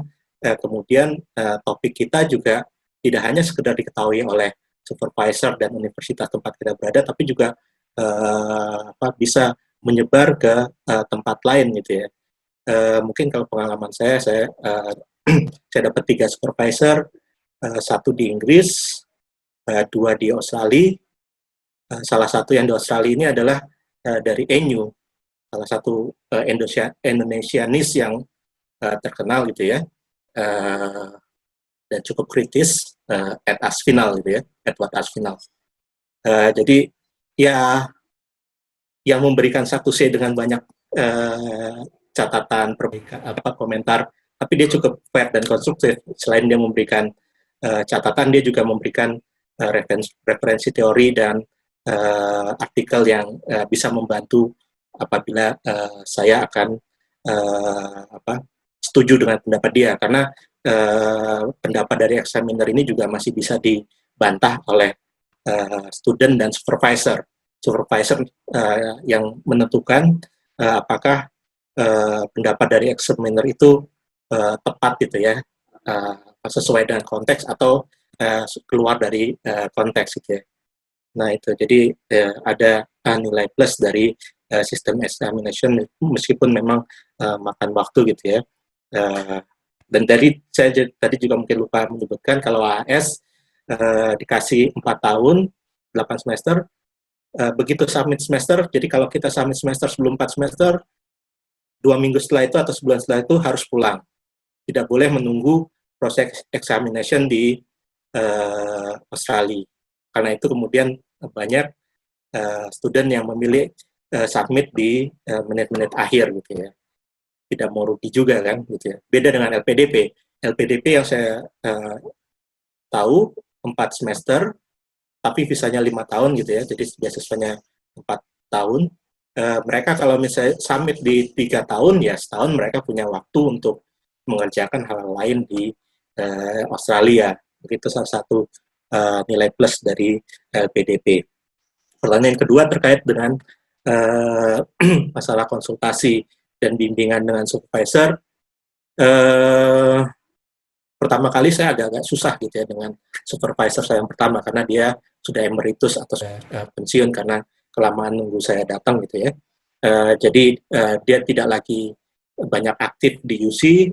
kemudian topik kita juga tidak hanya sekedar diketahui oleh supervisor dan universitas tempat kita berada, tapi juga bisa menyebar ke tempat lain gitu ya. Mungkin kalau pengalaman saya saya dapat 3 supervisor, 1 di Inggris, 2 di Australia. Salah satu yang di Australia ini adalah dari ENU, salah satu Indonesianis yang terkenal gitu ya, dan cukup kritis, Ed Aspinall gitu ya, Edward Aspinall. Jadi ya yang memberikan 1C dengan banyak catatan, perbaikan, komentar, tapi dia cukup fair dan konstruktif. Selain dia memberikan catatan, dia juga memberikan referensi teori dan artikel yang bisa membantu apabila saya akan setuju dengan pendapat dia, karena pendapat dari examiner ini juga masih bisa dibantah oleh student dan supervisor. Supervisor yang menentukan apakah pendapat dari examiner itu tepat gitu ya, sesuai dengan konteks atau keluar dari konteks gitu ya. Nah itu jadi ada nilai plus dari sistem examination meskipun memang makan waktu gitu ya. Dan saya tadi juga mungkin lupa menyebutkan kalau AS dikasih 4 tahun 8 semester, begitu submit semester, jadi kalau kita submit semester sebelum 4 semester, 2 minggu setelah itu atau sebulan setelah itu harus pulang. Tidak boleh menunggu proses examination di Australia. Karena itu kemudian banyak student yang memilih submit di menit-menit akhir gitu ya. Tidak mau rugi juga kan gitu ya. Beda dengan LPDP. LPDP yang saya tahu 4 semester, tapi visanya 5 tahun gitu ya, jadi beasiswanya 4 tahun. Mereka kalau misalnya summit di 3 tahun, ya setahun mereka punya waktu untuk mengerjakan hal lain di Australia. Begitu salah satu nilai plus dari LPDP. Pertanyaan kedua terkait dengan masalah konsultasi dan bimbingan dengan supervisor. Pertama kali saya agak-agak susah gitu ya dengan supervisor saya yang pertama, karena dia sudah emeritus atau pensiun karena kelamaan nunggu saya datang gitu ya. Jadi dia tidak lagi banyak aktif di UC,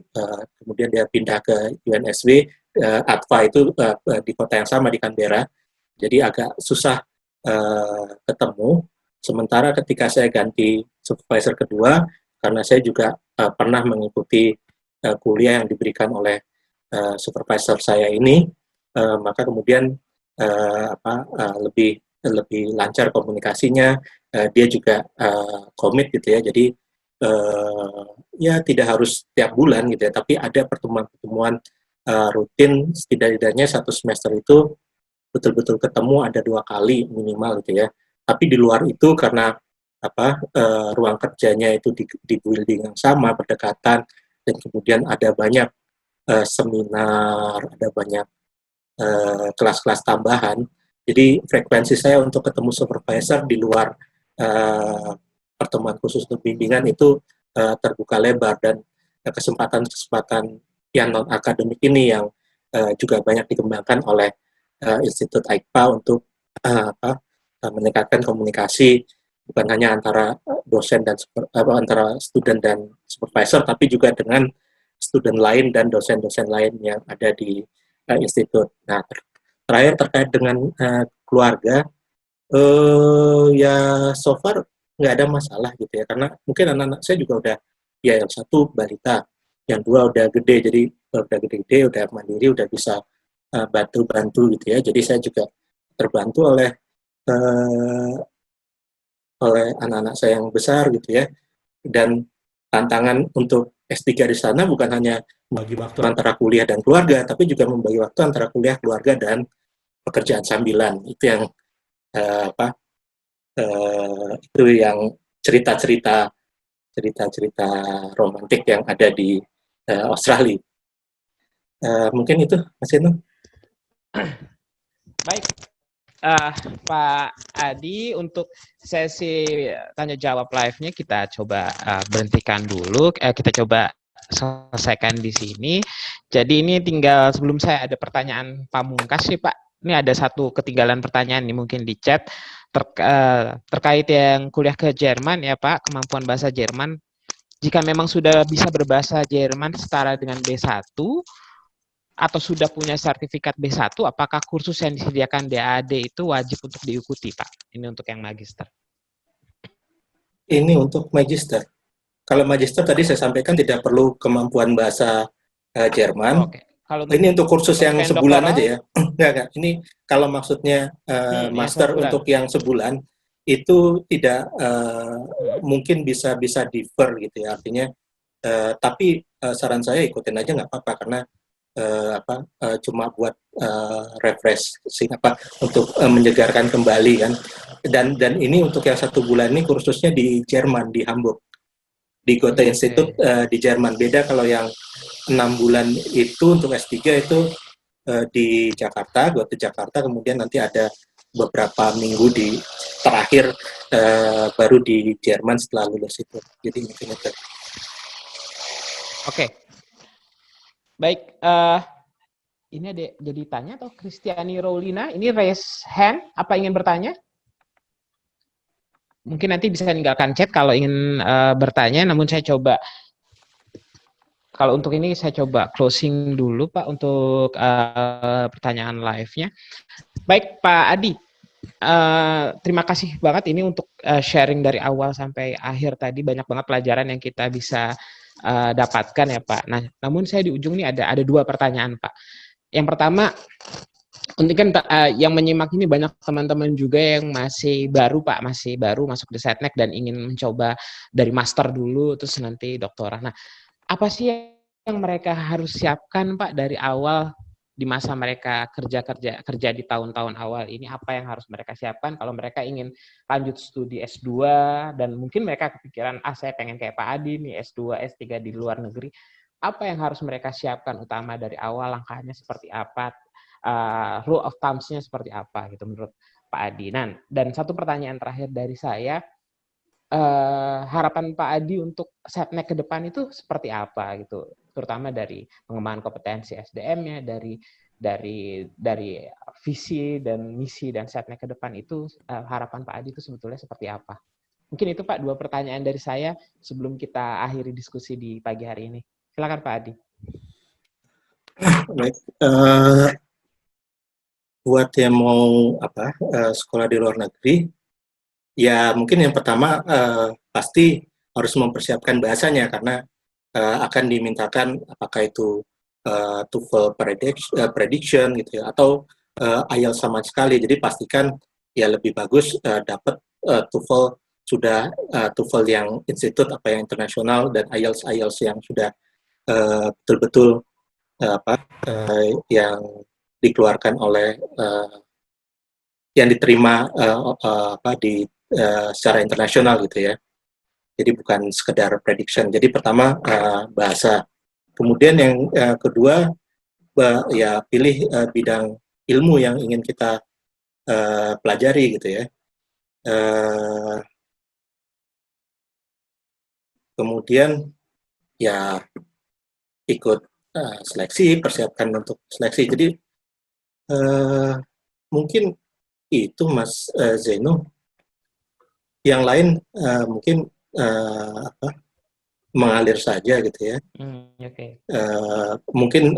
kemudian dia pindah ke UNSW, ADVA itu di kota yang sama di Canberra, jadi agak susah ketemu. Sementara ketika saya ganti supervisor kedua, karena saya juga pernah mengikuti kuliah yang diberikan oleh supervisor saya ini, maka kemudian lebih lancar komunikasinya, dia juga komit gitu ya, jadi ya tidak harus tiap bulan gitu ya, tapi ada pertemuan-pertemuan rutin, setidaknya 1 semester itu betul-betul ketemu ada 2 kali minimal gitu ya. Tapi di luar itu karena ruang kerjanya itu di building yang sama, berdekatan, dan kemudian ada banyak seminar, ada banyak kelas-kelas tambahan. Jadi frekuensi saya untuk ketemu supervisor di luar pertemuan khusus untuk bimbingan itu terbuka lebar, dan kesempatan-kesempatan yang non-akademik ini yang juga banyak dikembangkan oleh Institut AIKPA untuk meningkatkan komunikasi bukan hanya antara dosen dan antara student dan supervisor, tapi juga dengan student lain dan dosen-dosen lain yang ada di institut. Nah, terakhir terkait dengan keluarga, ya so far nggak ada masalah gitu ya, karena mungkin anak-anak saya juga udah, ya yang satu balita, yang dua udah gede, jadi udah gede-gede, udah mandiri, udah bisa bantu-bantu gitu ya. Jadi saya juga terbantu eh, oleh anak-anak saya yang besar gitu ya. Dan tantangan untuk S3 di sana bukan hanya membagi waktu antara kuliah dan keluarga, tapi juga membagi waktu antara kuliah, keluarga, dan pekerjaan sambilan. Itu yang itu yang cerita-cerita romantik yang ada di Australia. Mungkin itu, Mas Eno. Baik, Pak Adi, untuk sesi tanya jawab live-nya kita coba berhentikan dulu. Kita coba selesaikan di sini. Jadi ini tinggal, sebelum saya ada pertanyaan pamungkas sih Pak. Ini ada satu ketinggalan pertanyaan nih mungkin di chat terkait yang kuliah ke Jerman ya Pak, kemampuan bahasa Jerman. Jika memang sudah bisa berbahasa Jerman setara dengan B1 atau sudah punya sertifikat B1, apakah kursus yang disediakan DAAD itu wajib untuk diikuti Pak? Ini untuk yang magister. Ini untuk magister. Kalau magister tadi saya sampaikan tidak perlu kemampuan bahasa Jerman. Oke. Kalau ini untuk kursus yang sebulan doktoral, aja ya. Enggak. Ini kalau maksudnya master untuk yang sebulan itu tidak mungkin bisa differ gitu ya. Artinya tapi saran saya ikutin aja nggak apa-apa karena cuma buat refreshing untuk menyegarkan kembali kan. Dan ini untuk yang 1 bulan ini kursusnya di Jerman, di Hamburg, di Goethe Institut di Jerman. Beda kalau yang 6 bulan itu untuk S3 itu di Jakarta, Goethe Jakarta, kemudian nanti ada beberapa minggu di terakhir baru di Jerman setelah lulus itu. Jadi mungkin itu. Oke. Baik, ini ada jadi tanya atau Kristiani Raulina, ini raise hand, apa ingin bertanya? Mungkin nanti bisa tinggalkan chat kalau ingin bertanya, namun saya coba, kalau untuk ini saya coba closing dulu Pak untuk pertanyaan live-nya. Baik Pak Adi, terima kasih banget ini untuk sharing dari awal sampai akhir tadi, banyak banget pelajaran yang kita bisa dapatkan ya Pak. Nah, namun saya di ujung ini ada 2 pertanyaan Pak. Yang pertama, untuk kan yang menyimak ini banyak teman-teman juga yang masih baru Pak, masih baru masuk di Setnek dan ingin mencoba dari master dulu terus nanti doktoral. Nah, apa sih yang mereka harus siapkan Pak dari awal di masa mereka kerja di tahun-tahun awal ini, apa yang harus mereka siapkan kalau mereka ingin lanjut studi S2 dan mungkin mereka kepikiran saya pengen kayak Pak Adi nih S2 S3 di luar negeri, apa yang harus mereka siapkan utama dari awal, langkahnya seperti apa, rule of thumbs-nya seperti apa gitu menurut Pak Adi. Nah, dan satu pertanyaan terakhir dari saya, harapan Pak Adi untuk Setnek ke depan itu seperti apa gitu, terutama dari pengembangan kompetensi SDM-nya, dari visi dan misi dan Setnek ke depan itu, harapan Pak Adi itu sebetulnya seperti apa? Mungkin itu Pak 2 pertanyaan dari saya sebelum kita akhiri diskusi di pagi hari ini. Silakan Pak Adi. Baik, buat yang mau sekolah di luar negeri, ya mungkin yang pertama pasti harus mempersiapkan bahasanya karena akan dimintakan apakah itu TOEFL prediction gitu ya atau IELTS sama sekali. Jadi pastikan ya lebih bagus dapat TOEFL sudah TOEFL yang institut yang internasional dan IELTS yang sudah betul-betul yang dikeluarkan oleh yang diterima secara internasional gitu ya. Jadi bukan sekedar prediction. Jadi pertama bahasa. Kemudian yang kedua ya pilih bidang ilmu yang ingin kita pelajari gitu ya. Kemudian ya ikut seleksi, persiapkan untuk seleksi. Jadi mungkin itu Mas Zeno. Yang lain mungkin mengalir saja gitu ya. Mungkin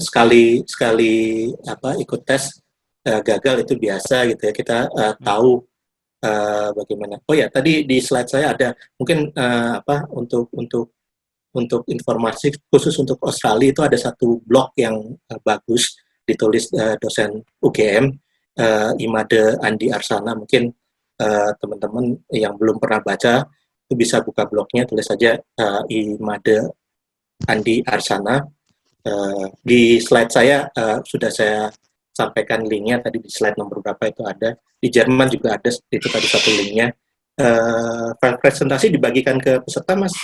sekali ikut tes gagal itu biasa gitu ya. Kita tahu bagaimana. Oh ya, tadi di slide saya ada mungkin untuk informasi khusus untuk Australia itu ada satu blog yang bagus ditulis dosen UGM. Imade Andi Arsana. Mungkin teman-teman yang belum pernah baca itu bisa buka blognya, tulis saja Imade Andi Arsana. Di slide saya sudah saya sampaikan linknya tadi di slide nomor berapa itu ada. Di Jerman juga ada itu tadi satu linknya. File presentasi dibagikan ke peserta, Mas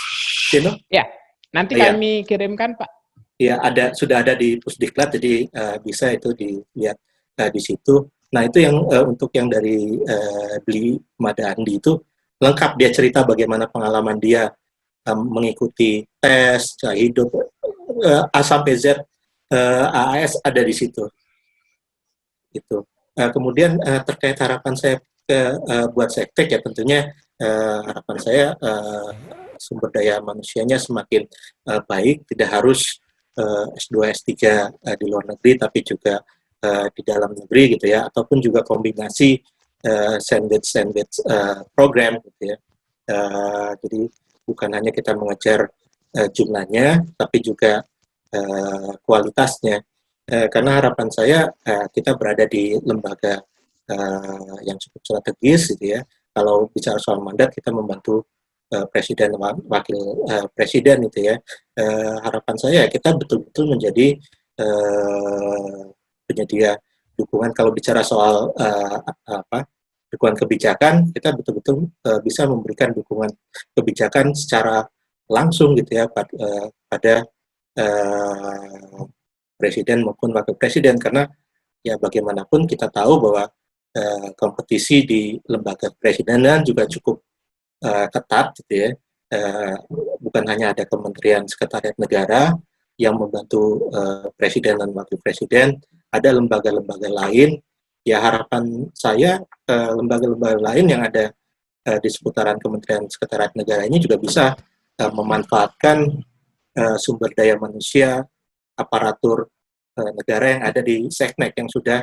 Dino? Ya, nanti kami kirimkan, Pak. Ya, sudah ada di Pusdiklat, jadi bisa itu dilihat di situ. Nah, itu yang untuk yang dari Bli Mada Andi itu lengkap, dia cerita bagaimana pengalaman dia mengikuti tes hidup A sampai Z, AAS ada di situ. Itu. Kemudian terkait harapan saya buat Sektek, ya tentunya harapan saya sumber daya manusianya semakin baik, tidak harus S2, S3 di luar negeri, tapi juga di dalam negeri gitu ya, ataupun juga kombinasi sandwich program gitu ya. Jadi bukan hanya kita mengejar jumlahnya, tapi juga kualitasnya. Karena harapan saya kita berada di lembaga yang cukup strategis gitu ya. Kalau bicara soal mandat, kita membantu presiden, wakil presiden gitu ya. Harapan saya kita betul-betul menjadi penyedia dukungan. Kalau bicara soal dukungan kebijakan, kita betul-betul bisa memberikan dukungan kebijakan secara langsung gitu ya pada presiden maupun wakil presiden, karena ya bagaimanapun kita tahu bahwa kompetisi di lembaga presidenan juga cukup ketat gitu ya. Bukan hanya ada Kementerian Sekretariat Negara yang membantu presiden dan wakil presiden, ada lembaga-lembaga lain. Ya harapan saya lembaga-lembaga lain yang ada di seputaran Kementerian Sekretariat Negara ini juga bisa memanfaatkan sumber daya manusia, aparatur negara yang ada di Seknek yang sudah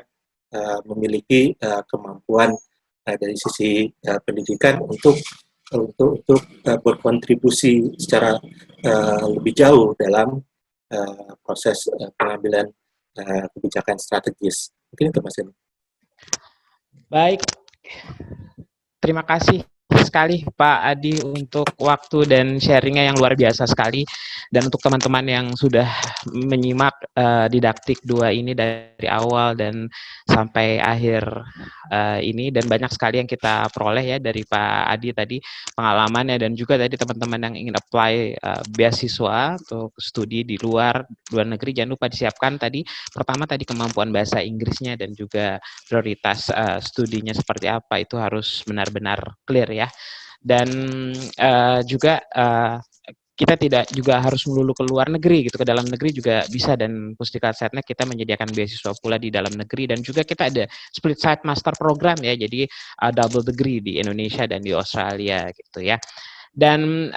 memiliki kemampuan dari sisi pendidikan untuk berkontribusi secara lebih jauh dalam proses pengambilan kebijakan strategis. Mungkin itu, Mas Eno. Baik, terima kasih sekali Pak Adi untuk waktu dan sharingnya yang luar biasa sekali, dan untuk teman-teman yang sudah menyimak didaktik 2 ini dari awal dan sampai akhir ini, dan banyak sekali yang kita peroleh ya dari Pak Adi tadi pengalamannya, dan juga tadi teman-teman yang ingin apply beasiswa untuk studi di luar negeri, jangan lupa disiapkan tadi pertama tadi kemampuan bahasa Inggrisnya dan juga prioritas studinya seperti apa, itu harus benar-benar clear ya. Dan juga kita tidak juga harus melulu ke luar negeri gitu, ke dalam negeri juga bisa, dan Pusdiklat Setnek kita menyediakan beasiswa pula di dalam negeri, dan juga kita ada split side master program ya, jadi double degree di Indonesia dan di Australia gitu ya. Dan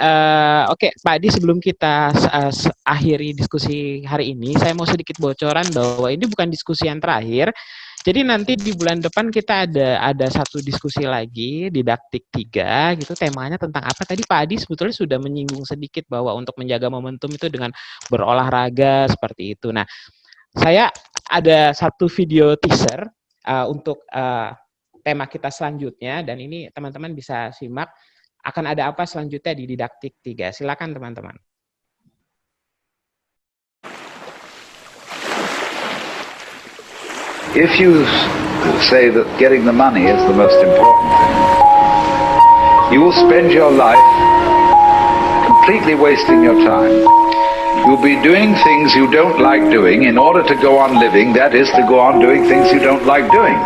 oke, Pak Adi, sebelum kita akhiri diskusi hari ini, saya mau sedikit bocoran bahwa ini bukan diskusi yang terakhir. Jadi nanti di bulan depan kita ada satu diskusi lagi, didaktik 3 gitu, temanya tentang apa? Tadi Pak Adi sebetulnya sudah menyinggung sedikit bahwa untuk menjaga momentum itu dengan berolahraga seperti itu. Nah, saya ada satu video teaser untuk tema kita selanjutnya, dan ini teman-teman bisa simak akan ada apa selanjutnya di didaktik 3. Silakan teman-teman. If you say that getting the money is the most important thing, you will spend your life completely wasting your time. You'll be doing things you don't like doing in order to go on living, that is, to go on doing things you don't like doing,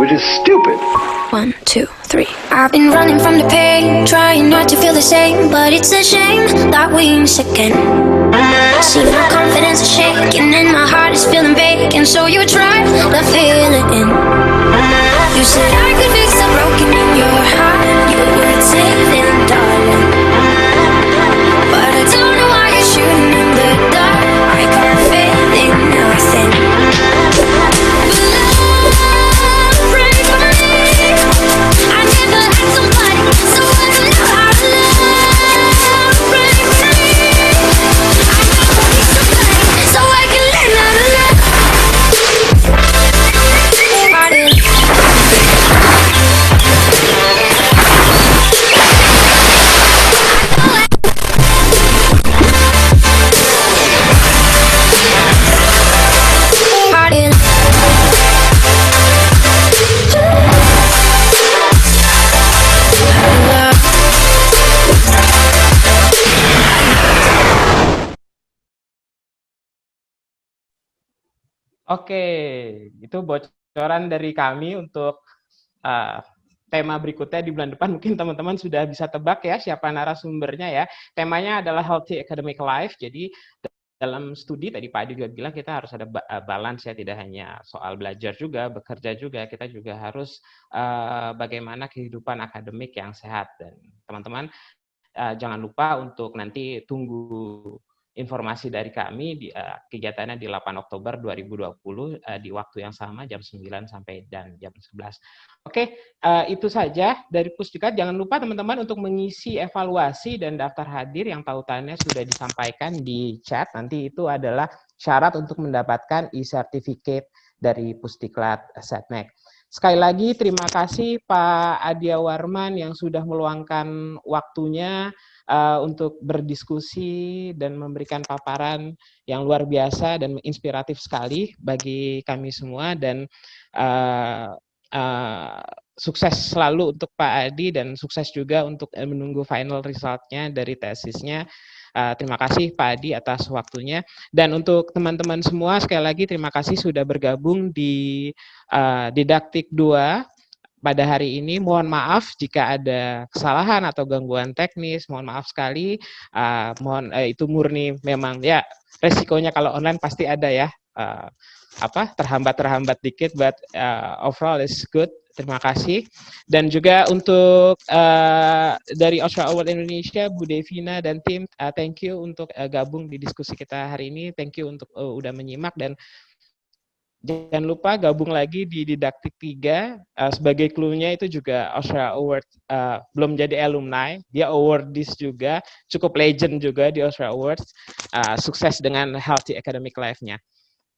which is stupid. 1, 2, 3. I've been running from the pain, trying not to feel the same, but it's a shame that we miss again. See, my confidence is shaking and my heart is feeling vacant, so you tried to fill it in. You said I could fix the broken in your heart, you were saving, darling. But I don't know why you're shooting in the dark, I can't feel in nothing. So I can learn how to love. Oke, itu bocoran dari kami untuk tema berikutnya di bulan depan. Mungkin teman-teman sudah bisa tebak ya siapa narasumbernya ya. Temanya adalah Healthy Academic Life. Jadi dalam studi tadi Pak Adi juga bilang kita harus ada balance ya, tidak hanya soal belajar juga, bekerja juga, kita juga harus bagaimana kehidupan akademik yang sehat. Dan teman-teman jangan lupa untuk nanti tunggu informasi dari kami di kegiatannya di 8 Oktober 2020 di waktu yang sama jam 9 sampai dan jam 11. Oke, itu saja dari Pusdiklat. Jangan lupa teman-teman untuk mengisi evaluasi dan daftar hadir yang tautannya sudah disampaikan di chat. Nanti itu adalah syarat untuk mendapatkan e-certificate dari Pusdiklat Setnek. Sekali lagi terima kasih Pak Adia Warman yang sudah meluangkan waktunya untuk berdiskusi dan memberikan paparan yang luar biasa dan inspiratif sekali bagi kami semua, dan sukses selalu untuk Pak Adi dan sukses juga untuk menunggu final result-nya dari tesisnya. Terima kasih Pak Adi atas waktunya, dan untuk teman-teman semua sekali lagi terima kasih sudah bergabung di Didaktik 2 pada hari ini. Mohon maaf jika ada kesalahan atau gangguan teknis, mohon maaf sekali. Itu murni memang ya resikonya kalau online pasti ada ya, terhambat dikit, but overall is good. Terima kasih. Dan juga untuk dari Oscar Award Indonesia, Bu Devina dan tim, thank you untuk gabung di diskusi kita hari ini. Thank you untuk udah menyimak, dan jangan lupa gabung lagi di Didaktik 3. Sebagai clue-nya itu juga Oscar Award belum jadi alumni, dia awardees juga, cukup legend juga di Oscar Awards. Sukses dengan healthy academic life-nya.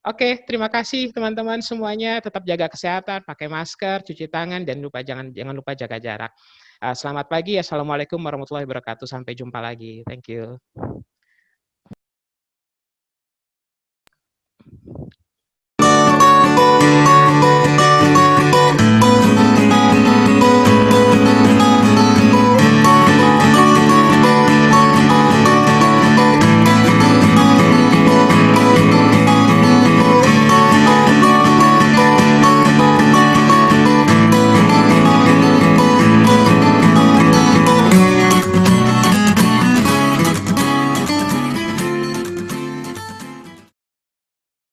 Oke, terima kasih teman-teman semuanya. Tetap jaga kesehatan, pakai masker, cuci tangan, dan jangan lupa jaga jarak. Selamat pagi. Assalamualaikum warahmatullahi wabarakatuh. Sampai jumpa lagi. Thank you.